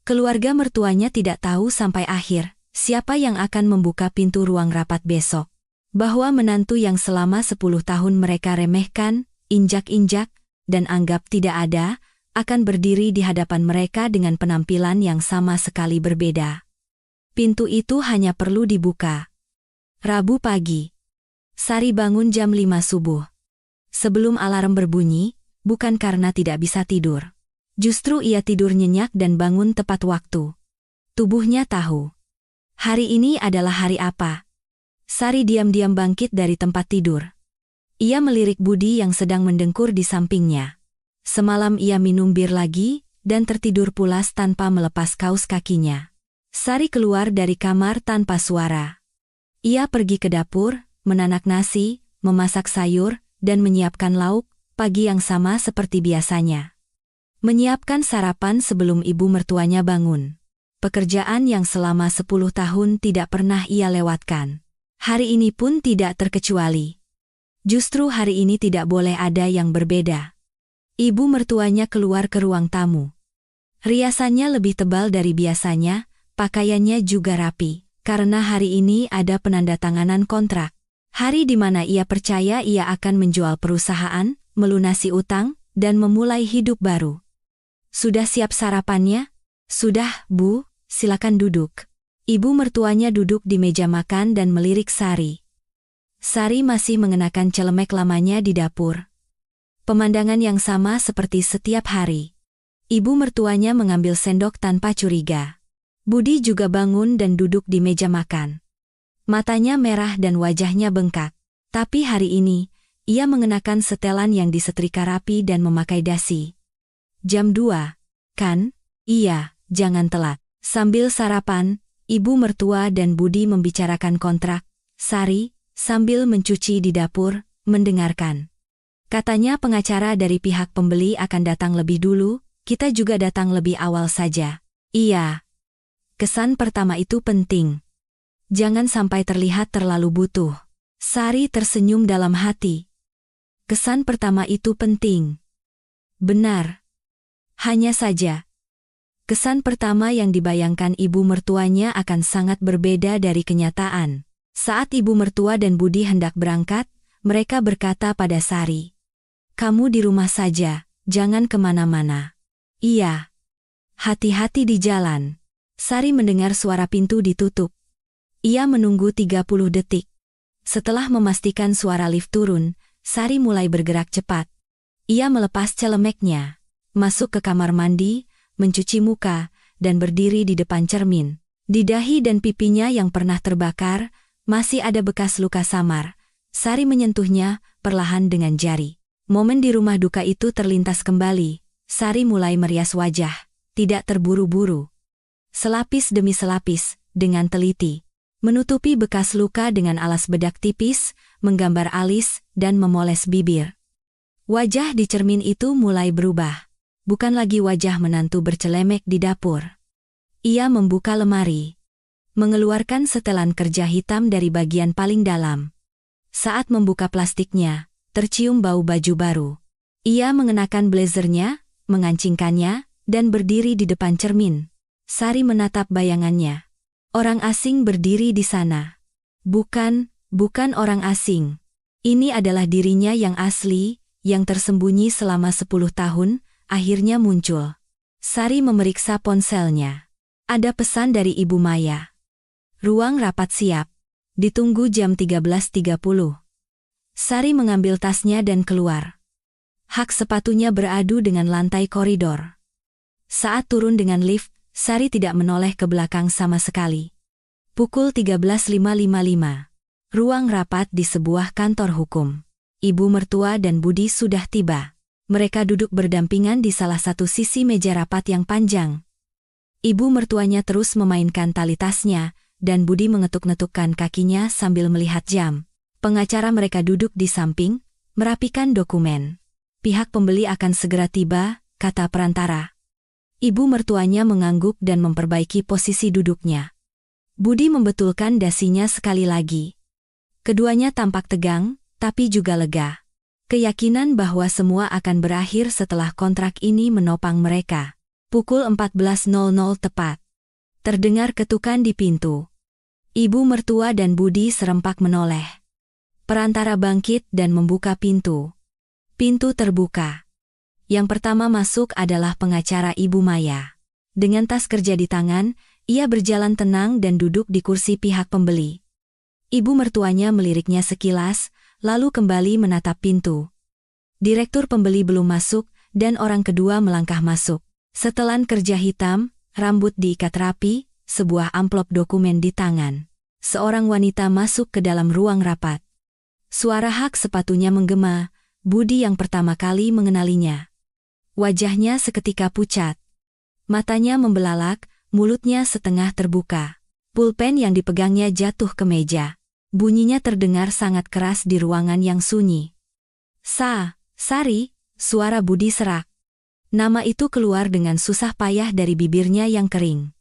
Keluarga mertuanya tidak tahu sampai akhir siapa yang akan membuka pintu ruang rapat besok. Bahwa menantu yang selama 10 tahun mereka remehkan, injak-injak, dan anggap tidak ada, akan berdiri di hadapan mereka dengan penampilan yang sama sekali berbeda. Pintu itu hanya perlu dibuka. Rabu pagi. Sari bangun jam 5 subuh. Sebelum alarm berbunyi, bukan karena tidak bisa tidur. Justru ia tidur nyenyak dan bangun tepat waktu. Tubuhnya tahu. Hari ini adalah hari apa? Sari diam-diam bangkit dari tempat tidur. Ia melirik Budi yang sedang mendengkur di sampingnya. Semalam ia minum bir lagi, dan tertidur pulas tanpa melepas kaus kakinya. Sari keluar dari kamar tanpa suara. Ia pergi ke dapur, menanak nasi, memasak sayur, dan menyiapkan lauk, pagi yang sama seperti biasanya. Menyiapkan sarapan sebelum ibu mertuanya bangun. Pekerjaan yang selama 10 tahun tidak pernah ia lewatkan. Hari ini pun tidak terkecuali. Justru hari ini tidak boleh ada yang berbeda. Ibu mertuanya keluar ke ruang tamu. Riasannya lebih tebal dari biasanya, pakaiannya juga rapi, karena hari ini ada penandatanganan kontrak. Hari di mana ia percaya ia akan menjual perusahaan, melunasi utang, dan memulai hidup baru. Sudah siap sarapannya? Sudah, Bu, silakan duduk. Ibu mertuanya duduk di meja makan dan melirik Sari. Sari masih mengenakan celemek lamanya di dapur. Pemandangan yang sama seperti setiap hari. Ibu mertuanya mengambil sendok tanpa curiga. Budi juga bangun dan duduk di meja makan. Matanya merah dan wajahnya bengkak. Tapi hari ini, ia mengenakan setelan yang disetrika rapi dan memakai dasi. Jam 2, kan? Iya, jangan telat. Sambil sarapan, ibu mertua dan Budi membicarakan kontrak. Sari, sambil mencuci di dapur, mendengarkan. Katanya pengacara dari pihak pembeli akan datang lebih dulu, kita juga datang lebih awal saja. Iya. Kesan pertama itu penting. Jangan sampai terlihat terlalu butuh. Sari tersenyum dalam hati. Kesan pertama itu penting. Benar. Hanya saja, kesan pertama yang dibayangkan ibu mertuanya akan sangat berbeda dari kenyataan. Saat ibu mertua dan Budi hendak berangkat, mereka berkata pada Sari, "Kamu di rumah saja, jangan kemana-mana." Iya. Hati-hati di jalan. Sari mendengar suara pintu ditutup. Ia menunggu 30 detik. Setelah memastikan suara lift turun, Sari mulai bergerak cepat. Ia melepas celemeknya, masuk ke kamar mandi, mencuci muka, dan berdiri di depan cermin. Di dahi dan pipinya yang pernah terbakar, masih ada bekas luka samar. Sari menyentuhnya, perlahan dengan jari. Momen di rumah duka itu terlintas kembali. Sari mulai merias wajah, tidak terburu-buru. Selapis demi selapis, dengan teliti. Menutupi bekas luka dengan alas bedak tipis, menggambar alis, dan memoles bibir. Wajah di cermin itu mulai berubah. Bukan lagi wajah menantu bercelemek di dapur. Ia membuka lemari, mengeluarkan setelan kerja hitam dari bagian paling dalam. Saat membuka plastiknya, tercium bau baju baru. Ia mengenakan blazernya, mengancingkannya, dan berdiri di depan cermin. Sari menatap bayangannya. Orang asing berdiri di sana. Bukan orang asing. Ini adalah dirinya yang asli, yang tersembunyi selama 10 tahun, akhirnya muncul. Sari memeriksa ponselnya. Ada pesan dari Ibu Maya. Ruang rapat siap. Ditunggu jam 13.30. Sari mengambil tasnya dan keluar. Hak sepatunya beradu dengan lantai koridor. Saat turun dengan lift, Sari tidak menoleh ke belakang sama sekali. Pukul 13.555. Ruang rapat di sebuah kantor hukum. Ibu mertua dan Budi sudah tiba. Mereka duduk berdampingan di salah satu sisi meja rapat yang panjang. Ibu mertuanya terus memainkan tali tasnya, dan Budi mengetuk-ngetukkan kakinya sambil melihat jam. Pengacara mereka duduk di samping, merapikan dokumen. Pihak pembeli akan segera tiba, kata perantara. Ibu mertuanya mengangguk dan memperbaiki posisi duduknya. Budi membetulkan dasinya sekali lagi. Keduanya tampak tegang, tapi juga lega. Keyakinan bahwa semua akan berakhir setelah kontrak ini menopang mereka. Pukul 14.00 tepat. Terdengar ketukan di pintu. Ibu mertua dan Budi serempak menoleh. Perantara bangkit dan membuka pintu. Pintu terbuka. Yang pertama masuk adalah pengacara Ibu Maya. Dengan tas kerja di tangan, ia berjalan tenang dan duduk di kursi pihak pembeli. Ibu mertuanya meliriknya sekilas, lalu kembali menatap pintu. Direktur pembeli belum masuk, dan orang kedua melangkah masuk. Setelan kerja hitam, rambut diikat rapi, sebuah amplop dokumen di tangan. Seorang wanita masuk ke dalam ruang rapat. Suara hak sepatunya menggema, Budi yang pertama kali mengenalinya. Wajahnya seketika pucat. Matanya membelalak, mulutnya setengah terbuka. Pulpen yang dipegangnya jatuh ke meja. Bunyinya terdengar sangat keras di ruangan yang sunyi. Sari, suara Budi serak. Nama itu keluar dengan susah payah dari bibirnya yang kering.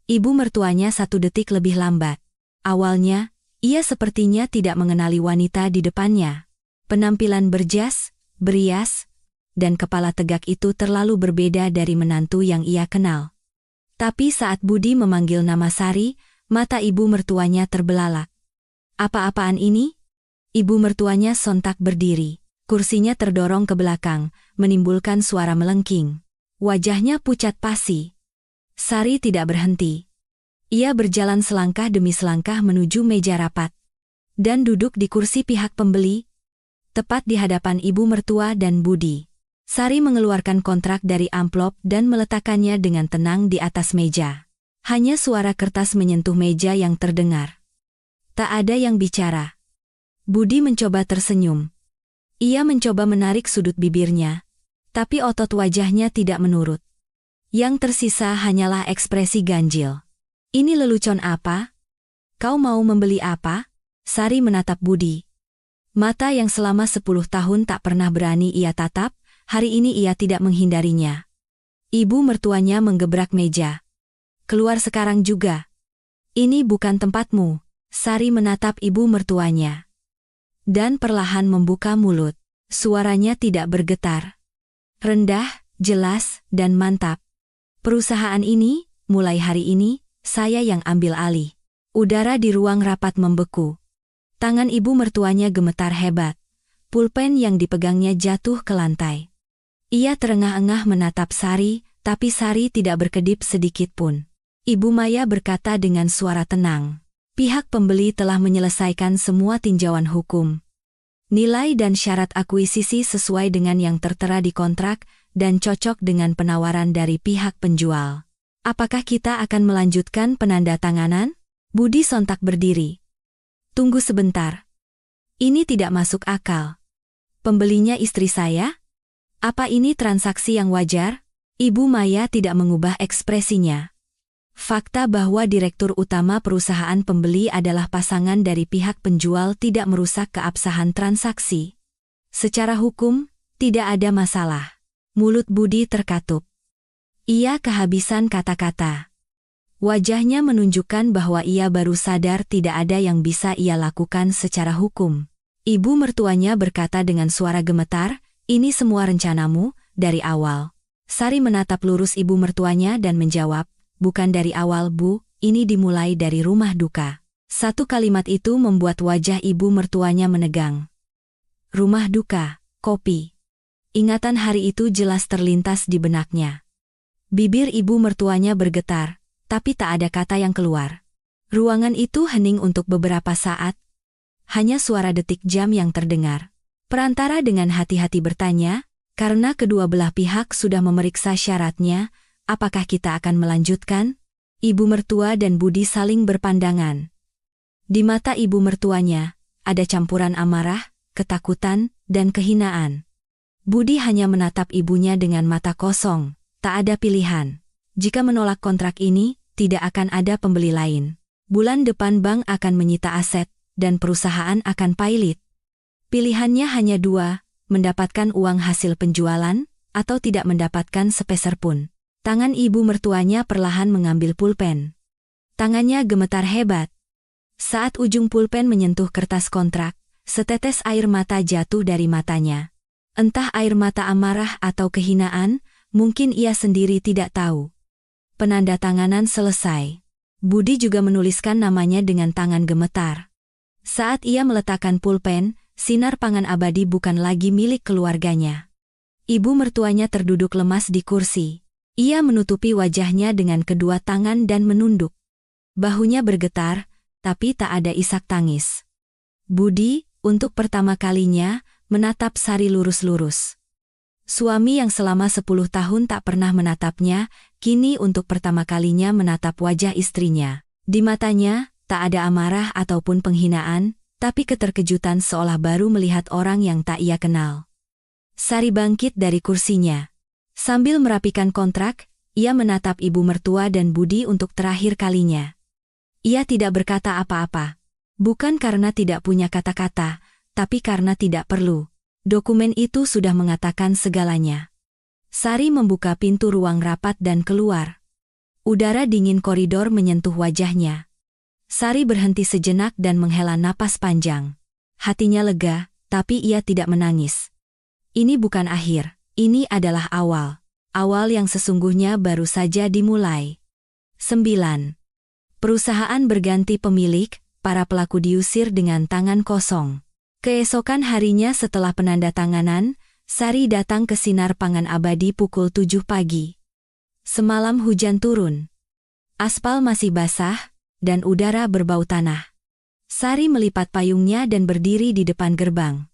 Ibu mertuanya 1 detik lebih lambat. Awalnya, ia sepertinya tidak mengenali wanita di depannya. Penampilan berjas, berias, dan kepala tegak itu terlalu berbeda dari menantu yang ia kenal. Tapi saat Budi memanggil nama Sari, mata ibu mertuanya terbelalak. Apa-apaan ini? Ibu mertuanya sontak berdiri. Kursinya terdorong ke belakang, menimbulkan suara melengking. Wajahnya pucat pasi. Sari tidak berhenti. Ia berjalan selangkah demi selangkah menuju meja rapat. Dan duduk di kursi pihak pembeli, tepat di hadapan ibu mertua dan Budi. Sari mengeluarkan kontrak dari amplop dan meletakkannya dengan tenang di atas meja. Hanya suara kertas menyentuh meja yang terdengar. Tak ada yang bicara. Budi mencoba tersenyum. Ia mencoba menarik sudut bibirnya, tapi otot wajahnya tidak menurut. Yang tersisa hanyalah ekspresi ganjil. Ini lelucon apa? Kau mau membeli apa? Sari menatap Budi. Mata yang selama 10 tahun tak pernah berani ia tatap, hari ini ia tidak menghindarinya. Ibu mertuanya menggebrak meja. Keluar sekarang juga. Ini bukan tempatmu. Sari menatap ibu mertuanya. Dan perlahan membuka mulut. Suaranya tidak bergetar. Rendah, jelas, dan mantap. Perusahaan ini, mulai hari ini, saya yang ambil alih. Udara di ruang rapat membeku. Tangan ibu mertuanya gemetar hebat. Pulpen yang dipegangnya jatuh ke lantai. Ia terengah-engah menatap Sari, tapi Sari tidak berkedip sedikit pun. Ibu Maya berkata dengan suara tenang. Pihak pembeli telah menyelesaikan semua tinjauan hukum. Nilai dan syarat akuisisi sesuai dengan yang tertera di kontrak dan cocok dengan penawaran dari pihak penjual. Apakah kita akan melanjutkan penandatanganan? Budi sontak berdiri. Tunggu sebentar. Ini tidak masuk akal. Pembelinya istri saya? Apa ini transaksi yang wajar? Ibu Maya tidak mengubah ekspresinya. Fakta bahwa direktur utama perusahaan pembeli adalah pasangan dari pihak penjual tidak merusak keabsahan transaksi. Secara hukum, Tidak ada masalah. Mulut Budi terkatup. Ia kehabisan kata-kata. Wajahnya menunjukkan bahwa ia baru sadar tidak ada yang bisa ia lakukan secara hukum. Ibu mertuanya berkata dengan suara gemetar, "Ini semua rencanamu, dari awal." Sari menatap lurus ibu mertuanya dan menjawab, "Bukan dari awal, Bu, ini dimulai dari rumah duka." Satu kalimat itu membuat wajah ibu mertuanya menegang. Rumah duka, kopi. Ingatan hari itu jelas terlintas di benaknya. Bibir ibu mertuanya bergetar, tapi tak ada kata yang keluar. Ruangan itu hening untuk beberapa saat. Hanya suara detik jam yang terdengar. Perantara dengan hati-hati bertanya, karena kedua belah pihak sudah memeriksa syaratnya, apakah kita akan melanjutkan? Ibu mertua dan Budi saling berpandangan. Di mata ibu mertuanya, ada campuran amarah, ketakutan, dan kehinaan. Budi hanya menatap ibunya dengan mata kosong, tak ada pilihan. Jika menolak kontrak ini, tidak akan ada pembeli lain. Bulan depan bank akan menyita aset, dan perusahaan akan pailit. Pilihannya hanya dua, mendapatkan uang hasil penjualan, atau tidak mendapatkan sepeser pun. Tangan ibu mertuanya perlahan mengambil pulpen. Tangannya gemetar hebat. Saat ujung pulpen menyentuh kertas kontrak, setetes air mata jatuh dari matanya. Entah air mata amarah atau kehinaan, mungkin ia sendiri tidak tahu. Penandatanganan selesai. Budi juga menuliskan namanya dengan tangan gemetar. Saat ia meletakkan pulpen, sinar pangan abadi bukan lagi milik keluarganya. Ibu mertuanya terduduk lemas di kursi. Ia menutupi wajahnya dengan kedua tangan dan menunduk. Bahunya bergetar, tapi tak ada isak tangis. Budi, untuk pertama kalinya, menatap Sari lurus-lurus. Suami yang selama 10 tahun tak pernah menatapnya, kini untuk pertama kalinya menatap wajah istrinya. Di matanya, tak ada amarah ataupun penghinaan, tapi keterkejutan seolah baru melihat orang yang tak ia kenal. Sari bangkit dari kursinya. Sambil merapikan kontrak, ia menatap ibu mertua dan Budi untuk terakhir kalinya. Ia tidak berkata apa-apa. Bukan karena tidak punya kata-kata, tapi karena tidak perlu. Dokumen itu sudah mengatakan segalanya. Sari membuka pintu ruang rapat dan keluar. Udara dingin koridor menyentuh wajahnya. Sari berhenti sejenak dan menghela napas panjang. Hatinya lega, tapi ia tidak menangis. Ini bukan akhir, ini adalah awal. Awal yang sesungguhnya baru saja dimulai. 9. Perusahaan berganti pemilik, para pelaku diusir dengan tangan kosong. Keesokan harinya setelah penandatanganan, Sari datang ke Sinar Pangan Abadi pukul 7 pagi. Semalam hujan turun. Aspal masih basah, dan udara berbau tanah. Sari melipat payungnya dan berdiri di depan gerbang.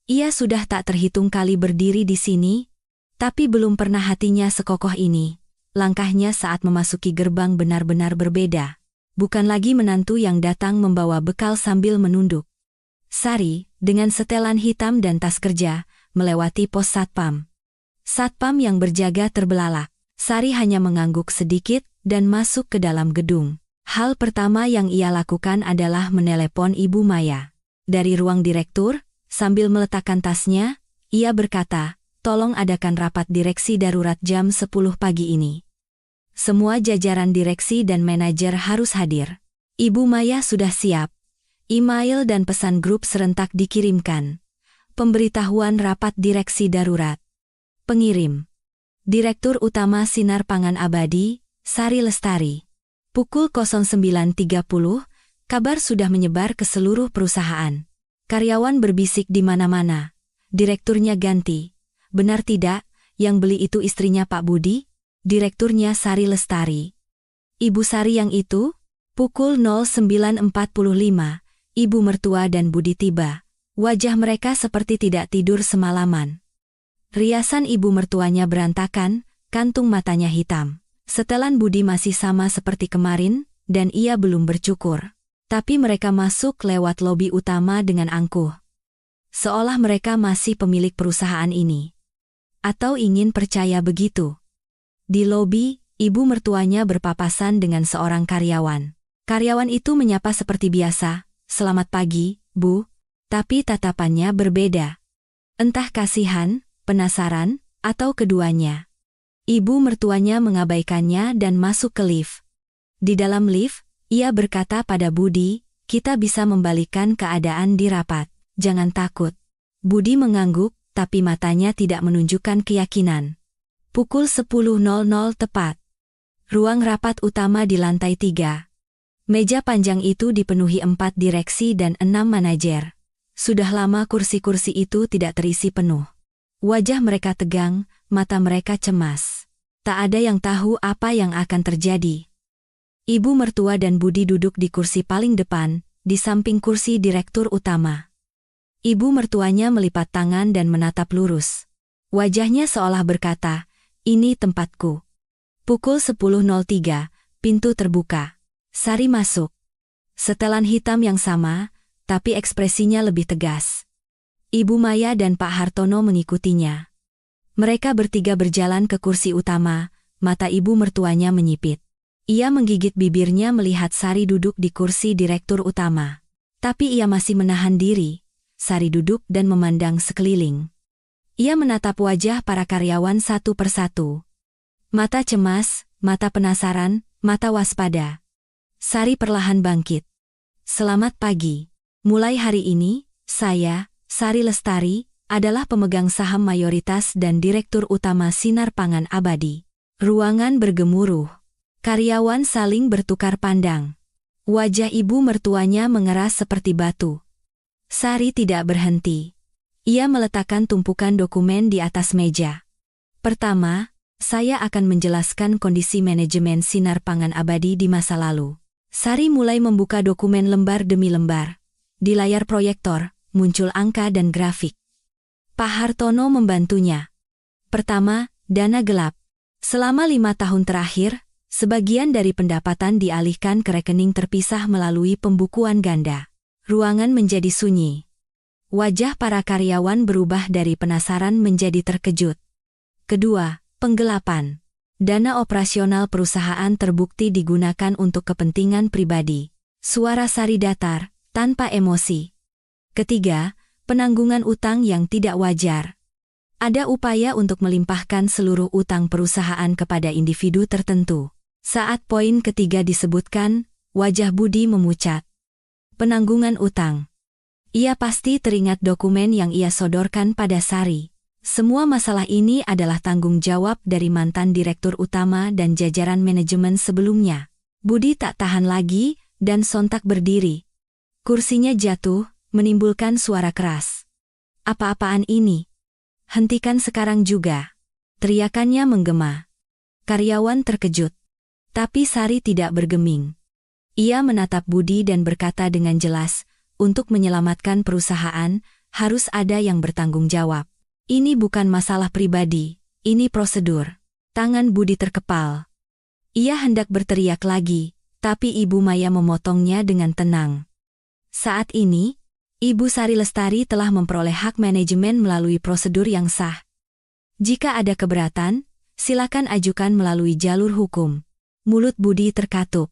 Ia sudah tak terhitung kali berdiri di sini, tapi belum pernah hatinya sekokoh ini. Langkahnya saat memasuki gerbang benar-benar berbeda. Bukan lagi menantu yang datang membawa bekal sambil menunduk. Sari, dengan setelan hitam dan tas kerja, melewati pos satpam. Satpam yang berjaga terbelalak. Sari hanya mengangguk sedikit dan masuk ke dalam gedung. Hal pertama yang ia lakukan adalah menelepon Ibu Maya. Dari ruang direktur, sambil meletakkan tasnya, ia berkata, "Tolong adakan rapat direksi darurat jam 10 pagi ini. Semua jajaran direksi dan manajer harus hadir." Ibu Maya sudah siap. Email dan pesan grup serentak dikirimkan. Pemberitahuan rapat direksi darurat. Pengirim: Direktur Utama Sinar Pangan Abadi, Sari Lestari. Pukul 09.30, kabar sudah menyebar ke seluruh perusahaan. Karyawan berbisik di mana-mana. Direkturnya ganti. Benar tidak, yang beli itu istrinya Pak Budi? Direkturnya Sari Lestari. Ibu Sari yang itu? Pukul 09.45. Ibu mertua dan Budi tiba. Wajah mereka seperti tidak tidur semalaman. Riasan ibu mertuanya berantakan, kantung matanya hitam. Setelan Budi masih sama seperti kemarin, dan ia belum bercukur. Tapi mereka masuk lewat lobi utama dengan angkuh. Seolah mereka masih pemilik perusahaan ini. Atau ingin percaya begitu. Di lobi, ibu mertuanya berpapasan dengan seorang karyawan. Karyawan itu menyapa seperti biasa, "Selamat pagi, Bu." Tapi tatapannya berbeda. Entah kasihan, penasaran, atau keduanya? Ibu mertuanya mengabaikannya dan masuk ke lift. Di dalam lift, ia berkata pada Budi, "Kita bisa membalikkan keadaan di rapat. Jangan takut." Budi mengangguk, tapi matanya tidak menunjukkan keyakinan. Pukul 10.00 tepat. Ruang rapat utama di lantai 3. Meja panjang itu dipenuhi 4 direksi dan 6 manajer. Sudah lama kursi-kursi itu tidak terisi penuh. Wajah mereka tegang, mata mereka cemas. Tak ada yang tahu apa yang akan terjadi. Ibu mertua dan Budi duduk di kursi paling depan, di samping kursi direktur utama. Ibu mertuanya melipat tangan dan menatap lurus. Wajahnya seolah berkata, "Ini tempatku." Pukul 10.03, pintu terbuka. Sari masuk. Setelan hitam yang sama, tapi ekspresinya lebih tegas. Ibu Maya dan Pak Hartono mengikutinya. Mereka bertiga berjalan ke kursi utama, mata ibu mertuanya menyipit. Ia menggigit bibirnya melihat Sari duduk di kursi direktur utama. Tapi ia masih menahan diri. Sari duduk dan memandang sekeliling. Ia menatap wajah para karyawan satu persatu. Mata cemas, mata penasaran, mata waspada. Sari perlahan bangkit. "Selamat pagi. Mulai hari ini, saya, Sari Lestari, adalah pemegang saham mayoritas dan direktur utama Sinar Pangan Abadi." Ruangan bergemuruh. Karyawan saling bertukar pandang. Wajah ibu mertuanya mengeras seperti batu. Sari tidak berhenti. Ia meletakkan tumpukan dokumen di atas meja. "Pertama, saya akan menjelaskan kondisi manajemen Sinar Pangan Abadi di masa lalu." Sari mulai membuka dokumen lembar demi lembar. Di layar proyektor, muncul angka dan grafik. Pak Hartono membantunya. Pertama, dana gelap. Selama 5 tahun terakhir, sebagian dari pendapatan dialihkan ke rekening terpisah melalui pembukuan ganda. Ruangan menjadi sunyi. Wajah para karyawan berubah dari penasaran menjadi terkejut. Kedua, penggelapan. Dana operasional perusahaan terbukti digunakan untuk kepentingan pribadi. Suara Sari datar, tanpa emosi. Ketiga, penanggungan utang yang tidak wajar. Ada upaya untuk melimpahkan seluruh utang perusahaan kepada individu tertentu. Saat poin ketiga disebutkan, wajah Budi memucat. Penanggungan utang. Ia pasti teringat dokumen yang ia sodorkan pada Sari. Semua masalah ini adalah tanggung jawab dari mantan direktur utama dan jajaran manajemen sebelumnya. Budi tak tahan lagi, dan sontak berdiri. Kursinya jatuh, menimbulkan suara keras. "Apa-apaan ini? Hentikan sekarang juga." Teriakannya menggema. Karyawan terkejut. Tapi Sari tidak bergeming. Ia menatap Budi dan berkata dengan jelas, "Untuk menyelamatkan perusahaan, harus ada yang bertanggung jawab. Ini bukan masalah pribadi, ini prosedur." Tangan Budi terkepal. Ia hendak berteriak lagi, tapi Ibu Maya memotongnya dengan tenang. Saat ini, Ibu Sari Lestari telah memperoleh hak manajemen melalui prosedur yang sah. Jika ada keberatan, silakan ajukan melalui jalur hukum. Mulut Budi terkatup.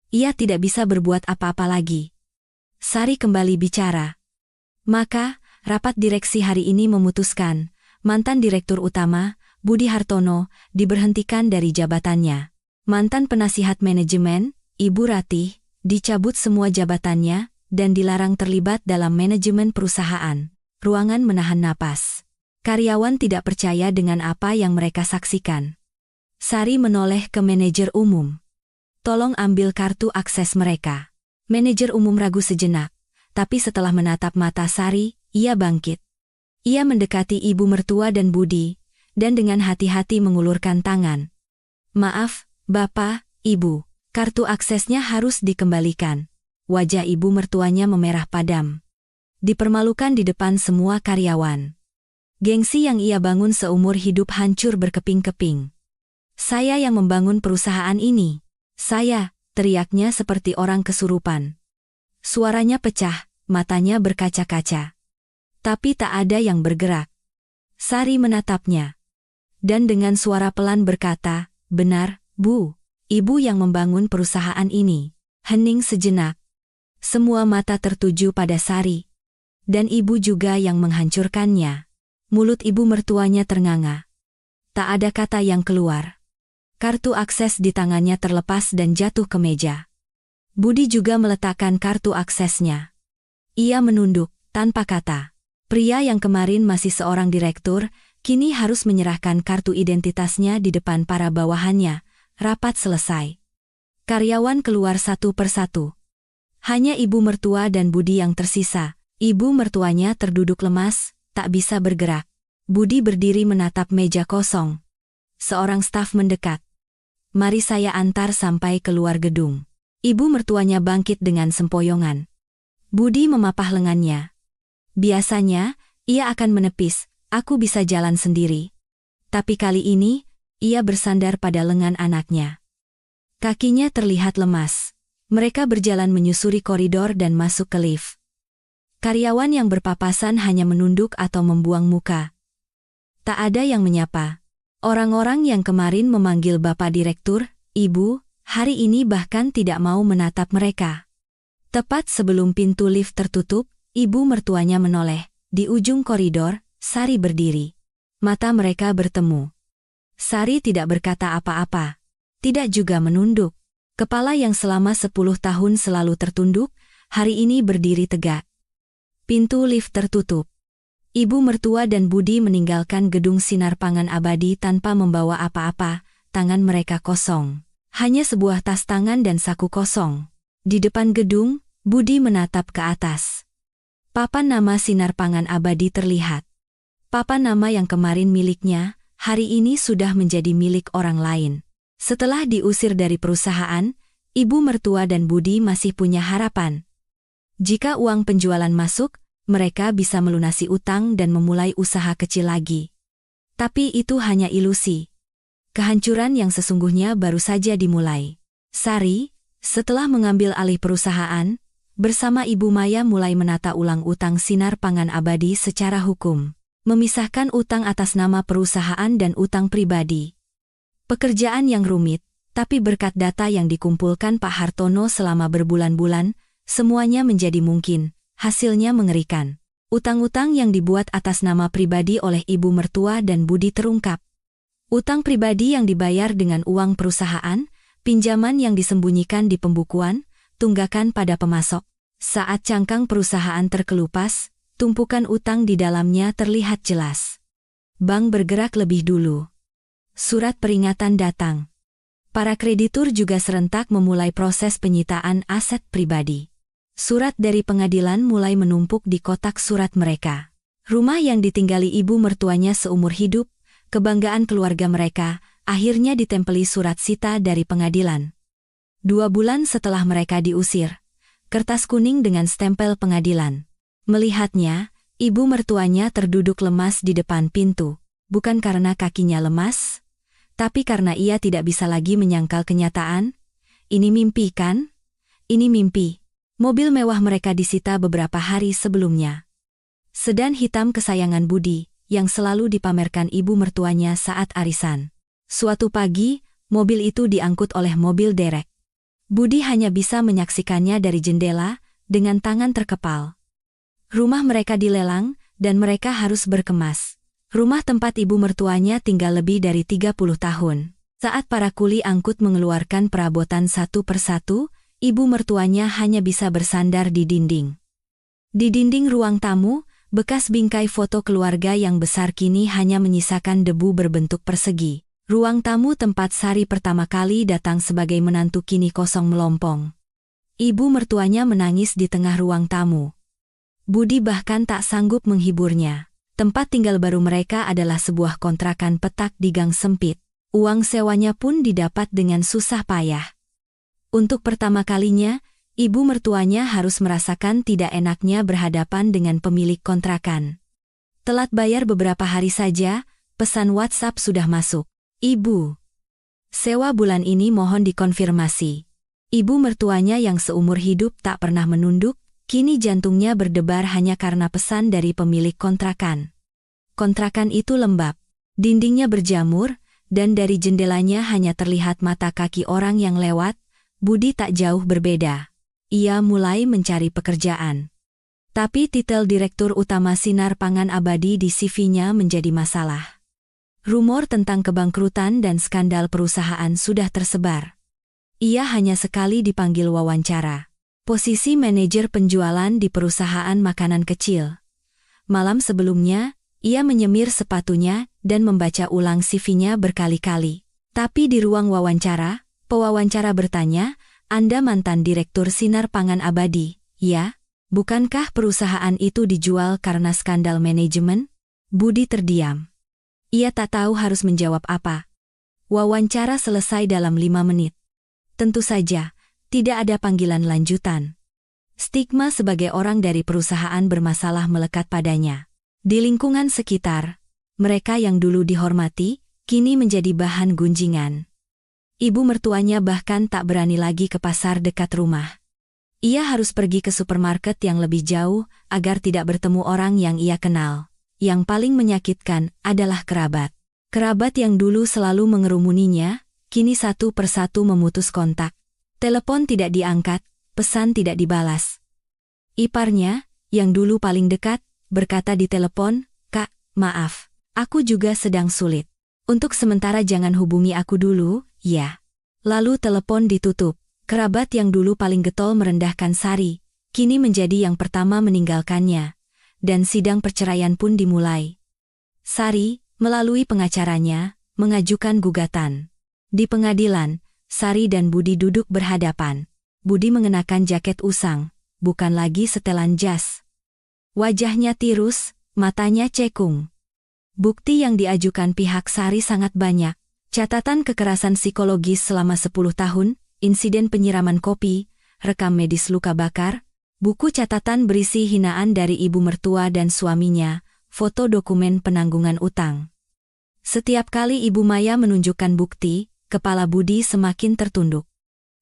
Ia tidak bisa berbuat apa-apa lagi. Sari kembali bicara. "Maka, rapat direksi hari ini memutuskan, mantan direktur utama, Budi Hartono, diberhentikan dari jabatannya. Mantan penasihat manajemen, Ibu Ratih, dicabut semua jabatannya, dan dilarang terlibat dalam manajemen perusahaan." Ruangan menahan napas. Karyawan tidak percaya dengan apa yang mereka saksikan. Sari menoleh ke manajer umum. "Tolong ambil kartu akses mereka." Manajer umum ragu sejenak, tapi setelah menatap mata Sari, ia bangkit. Ia mendekati ibu mertua dan Budi, dan dengan hati-hati mengulurkan tangan. "Maaf, Bapak, Ibu, kartu aksesnya harus dikembalikan." Wajah ibu mertuanya memerah padam. Dipermalukan di depan semua karyawan. Gengsi yang ia bangun seumur hidup hancur berkeping-keping. "Saya yang membangun perusahaan ini. Saya," teriaknya seperti orang kesurupan. Suaranya pecah, matanya berkaca-kaca. Tapi tak ada yang bergerak. Sari menatapnya. Dan dengan suara pelan berkata, "Benar, Bu. Ibu yang membangun perusahaan ini." Hening sejenak. Semua mata tertuju pada Sari. Dan ibu juga yang menghancurkannya. Mulut ibu mertuanya ternganga. Tak ada kata yang keluar. Kartu akses di tangannya terlepas dan jatuh ke meja. Budi juga meletakkan kartu aksesnya. Ia menunduk, tanpa kata. Pria yang kemarin masih seorang direktur, kini harus menyerahkan kartu identitasnya di depan para bawahannya. Rapat selesai. Karyawan keluar satu persatu. Hanya ibu mertua dan Budi yang tersisa. Ibu mertuanya terduduk lemas, tak bisa bergerak. Budi berdiri menatap meja kosong. Seorang staf mendekat. "Mari saya antar sampai keluar gedung." Ibu mertuanya bangkit dengan sempoyongan. Budi memapah lengannya. Biasanya, ia akan menepis, "Aku bisa jalan sendiri." Tapi kali ini, ia bersandar pada lengan anaknya. Kakinya terlihat lemas. Mereka berjalan menyusuri koridor dan masuk ke lift. Karyawan yang berpapasan hanya menunduk atau membuang muka. Tak ada yang menyapa. Orang-orang yang kemarin memanggil Bapak Direktur, Ibu, hari ini bahkan tidak mau menatap mereka. Tepat sebelum pintu lift tertutup, ibu mertuanya menoleh. Di ujung koridor, Sari berdiri. Mata mereka bertemu. Sari tidak berkata apa-apa. Tidak juga menunduk. Kepala yang selama 10 tahun selalu tertunduk, hari ini berdiri tegak. Pintu lift tertutup. Ibu mertua dan Budi meninggalkan gedung Sinar Pangan Abadi tanpa membawa apa-apa, tangan mereka kosong. Hanya sebuah tas tangan dan saku kosong. Di depan gedung, Budi menatap ke atas. Papan nama Sinar Pangan Abadi terlihat. Papan nama yang kemarin miliknya, hari ini sudah menjadi milik orang lain. Setelah diusir dari perusahaan, ibu mertua dan Budi masih punya harapan. Jika uang penjualan masuk, mereka bisa melunasi utang dan memulai usaha kecil lagi. Tapi itu hanya ilusi. Kehancuran yang sesungguhnya baru saja dimulai. Sari, setelah mengambil alih perusahaan, bersama Ibu Maya mulai menata ulang utang Sinar Pangan Abadi secara hukum. Memisahkan utang atas nama perusahaan dan utang pribadi. Pekerjaan yang rumit, tapi berkat data yang dikumpulkan Pak Hartono selama berbulan-bulan, semuanya menjadi mungkin, hasilnya mengerikan. Utang-utang yang dibuat atas nama pribadi oleh ibu mertua dan Budi terungkap. Utang pribadi yang dibayar dengan uang perusahaan, pinjaman yang disembunyikan di pembukuan, tunggakan pada pemasok. Saat cangkang perusahaan terkelupas, tumpukan utang di dalamnya terlihat jelas. Bank bergerak lebih dulu. Surat peringatan datang. Para kreditur juga serentak memulai proses penyitaan aset pribadi. Surat dari pengadilan mulai menumpuk di kotak surat mereka. Rumah yang ditinggali ibu mertuanya seumur hidup, kebanggaan keluarga mereka, akhirnya ditempeli surat sita dari pengadilan. 2 bulan setelah mereka diusir, kertas kuning dengan stempel pengadilan. Melihatnya, ibu mertuanya terduduk lemas di depan pintu, bukan karena kakinya lemas, tapi karena ia tidak bisa lagi menyangkal kenyataan. Ini mimpi kan? Ini mimpi. Mobil mewah mereka disita beberapa hari sebelumnya. Sedan hitam kesayangan Budi, yang selalu dipamerkan ibu mertuanya saat arisan. Suatu pagi, mobil itu diangkut oleh mobil derek. Budi hanya bisa menyaksikannya dari jendela, dengan tangan terkepal. Rumah mereka dilelang, dan mereka harus berkemas. Rumah tempat ibu mertuanya tinggal lebih dari 30 tahun. Saat para kuli angkut mengeluarkan perabotan satu persatu, ibu mertuanya hanya bisa bersandar di dinding. Di dinding ruang tamu, bekas bingkai foto keluarga yang besar kini hanya menyisakan debu berbentuk persegi. Ruang tamu tempat Sari pertama kali datang sebagai menantu kini kosong melompong. Ibu mertuanya menangis di tengah ruang tamu. Budi bahkan tak sanggup menghiburnya. Tempat tinggal baru mereka adalah sebuah kontrakan petak di gang sempit. Uang sewanya pun didapat dengan susah payah. Untuk pertama kalinya, ibu mertuanya harus merasakan tidak enaknya berhadapan dengan pemilik kontrakan. Telat bayar beberapa hari saja, pesan WhatsApp sudah masuk. "Ibu, sewa bulan ini mohon dikonfirmasi." Ibu mertuanya yang seumur hidup tak pernah menunduk, kini jantungnya berdebar hanya karena pesan dari pemilik kontrakan. Kontrakan itu lembab, dindingnya berjamur, dan dari jendelanya hanya terlihat mata kaki orang yang lewat. Budi tak jauh berbeda. Ia mulai mencari pekerjaan. Tapi titel Direktur Utama Sinar Pangan Abadi di CV-nya menjadi masalah. Rumor tentang kebangkrutan dan skandal perusahaan sudah tersebar. Ia hanya sekali dipanggil wawancara. Posisi manajer penjualan di perusahaan makanan kecil. Malam sebelumnya, ia menyemir sepatunya dan membaca ulang CV-nya berkali-kali. Tapi di ruang wawancara, pewawancara bertanya, "Anda mantan Direktur Sinar Pangan Abadi, ya? Bukankah perusahaan itu dijual karena skandal manajemen?" Budi terdiam. Ia tak tahu harus menjawab apa. Wawancara selesai dalam 5 menit. Tentu saja, tidak ada panggilan lanjutan. Stigma sebagai orang dari perusahaan bermasalah melekat padanya. Di lingkungan sekitar, mereka yang dulu dihormati, kini menjadi bahan gunjingan. Ibu mertuanya bahkan tak berani lagi ke pasar dekat rumah. Ia harus pergi ke supermarket yang lebih jauh agar tidak bertemu orang yang ia kenal. Yang paling menyakitkan adalah kerabat. Kerabat yang dulu selalu mengerumuninya, kini satu persatu memutus kontak. Telepon tidak diangkat, pesan tidak dibalas. Iparnya, yang dulu paling dekat, berkata di telepon, "Kak, maaf, aku juga sedang sulit. Untuk sementara jangan hubungi aku dulu, ya." Lalu telepon ditutup. Kerabat yang dulu paling getol merendahkan Sari, kini menjadi yang pertama meninggalkannya, dan sidang perceraian pun dimulai. Sari, melalui pengacaranya, mengajukan gugatan. Di pengadilan, Sari dan Budi duduk berhadapan. Budi mengenakan jaket usang, bukan lagi setelan jas. Wajahnya tirus, matanya cekung. Bukti yang diajukan pihak Sari sangat banyak. Catatan kekerasan psikologis selama 10 tahun, insiden penyiraman kopi, rekam medis luka bakar, buku catatan berisi hinaan dari ibu mertua dan suaminya, foto dokumen penanggungan utang. Setiap kali Ibu Maya menunjukkan bukti, kepala Budi semakin tertunduk.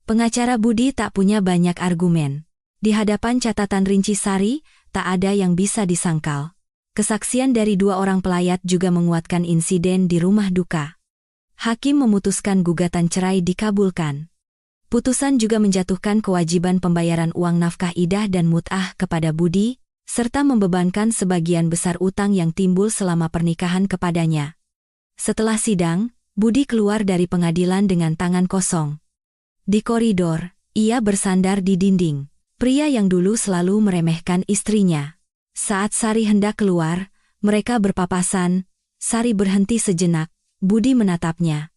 Pengacara Budi tak punya banyak argumen. Di hadapan catatan rinci Sari, tak ada yang bisa disangkal. Kesaksian dari 2 orang pelayat juga menguatkan insiden di rumah duka. Hakim memutuskan gugatan cerai dikabulkan. Putusan juga menjatuhkan kewajiban pembayaran uang nafkah idah dan mut'ah kepada Budi, serta membebankan sebagian besar utang yang timbul selama pernikahan kepadanya. Setelah sidang, Budi keluar dari pengadilan dengan tangan kosong. Di koridor, ia bersandar di dinding. Pria yang dulu selalu meremehkan istrinya. Saat Sari hendak keluar, mereka berpapasan. Sari berhenti sejenak, Budi menatapnya.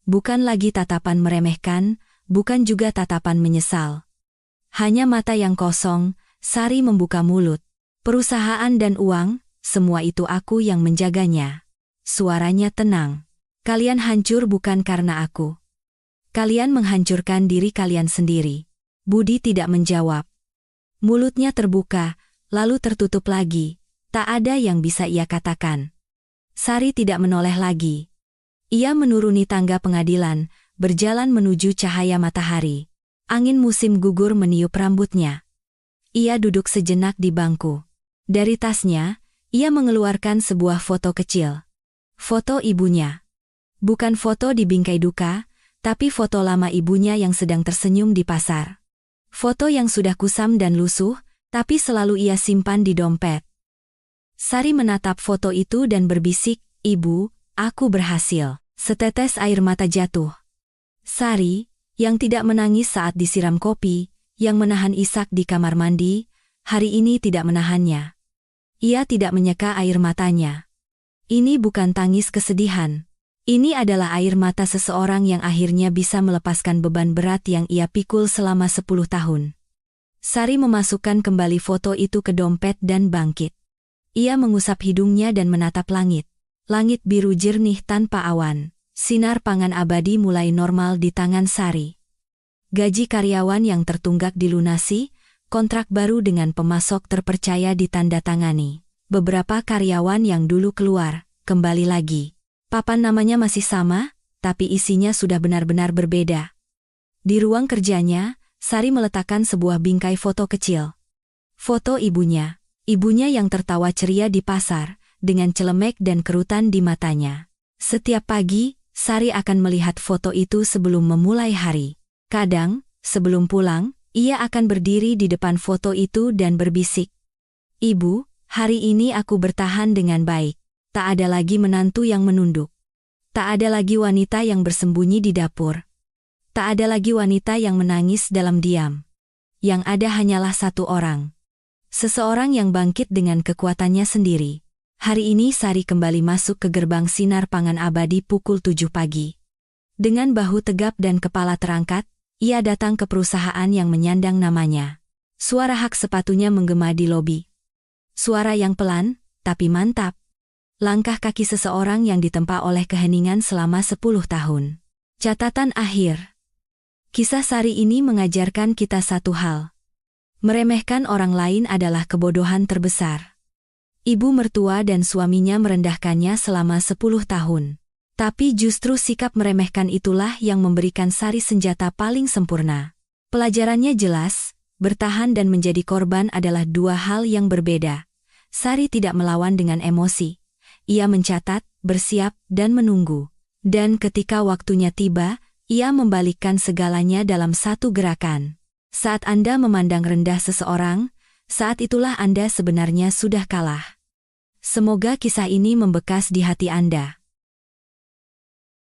Bukan lagi tatapan meremehkan, bukan juga tatapan menyesal. Hanya mata yang kosong. Sari membuka mulut. "Perusahaan dan uang, semua itu aku yang menjaganya." Suaranya tenang. "Kalian hancur bukan karena aku. Kalian menghancurkan diri kalian sendiri." Budi tidak menjawab. Mulutnya terbuka, lalu tertutup lagi. Tak ada yang bisa ia katakan. Sari tidak menoleh lagi. Ia menuruni tangga pengadilan, berjalan menuju cahaya matahari. Angin musim gugur meniup rambutnya. Ia duduk sejenak di bangku. Dari tasnya, ia mengeluarkan sebuah foto kecil. Foto ibunya. Bukan foto di bingkai duka, tapi foto lama ibunya yang sedang tersenyum di pasar. Foto yang sudah kusam dan lusuh, tapi selalu ia simpan di dompet. Sari menatap foto itu dan berbisik, "Ibu, aku berhasil." Setetes air mata jatuh. Sari, yang tidak menangis saat disiram kopi, yang menahan isak di kamar mandi, hari ini tidak menahannya. Ia tidak menyeka air matanya. Ini bukan tangis kesedihan. Ini adalah air mata seseorang yang akhirnya bisa melepaskan beban berat yang ia pikul selama 10 tahun. Sari memasukkan kembali foto itu ke dompet dan bangkit. Ia mengusap hidungnya dan menatap langit. Langit biru jernih tanpa awan. Sinar pangan abadi mulai normal di tangan Sari. Gaji karyawan yang tertunggak dilunasi, kontrak baru dengan pemasok terpercaya ditandatangani. Beberapa karyawan yang dulu keluar, kembali lagi. Papan namanya masih sama, tapi isinya sudah benar-benar berbeda. Di ruang kerjanya, Sari meletakkan sebuah bingkai foto kecil. Foto ibunya. Ibunya yang tertawa ceria di pasar, dengan celemek dan kerutan di matanya. Setiap pagi, Sari akan melihat foto itu sebelum memulai hari. Kadang, sebelum pulang, ia akan berdiri di depan foto itu dan berbisik, Ibu, hari ini aku bertahan dengan baik. Tak ada lagi menantu yang menunduk. Tak ada lagi wanita yang bersembunyi di dapur. Tak ada lagi wanita yang menangis dalam diam. Yang ada hanyalah satu orang. Seseorang yang bangkit dengan kekuatannya sendiri. Hari ini Sari kembali masuk ke gerbang sinar pangan abadi pukul 7 pagi. Dengan bahu tegap dan kepala terangkat, ia datang ke perusahaan yang menyandang namanya. Suara hak sepatunya menggema di lobi. Suara yang pelan, tapi mantap. Langkah kaki seseorang yang ditempa oleh keheningan selama 10 tahun. Catatan akhir. Kisah Sari ini mengajarkan kita satu hal. Meremehkan orang lain adalah kebodohan terbesar. Ibu mertua dan suaminya merendahkannya selama 10 tahun. Tapi justru sikap meremehkan itulah yang memberikan Sari senjata paling sempurna. Pelajarannya jelas, bertahan dan menjadi korban adalah dua hal yang berbeda. Sari tidak melawan dengan emosi. Ia mencatat, bersiap, dan menunggu. Dan ketika waktunya tiba, ia membalikkan segalanya dalam satu gerakan. Saat Anda memandang rendah seseorang, saat itulah Anda sebenarnya sudah kalah. Semoga kisah ini membekas di hati Anda.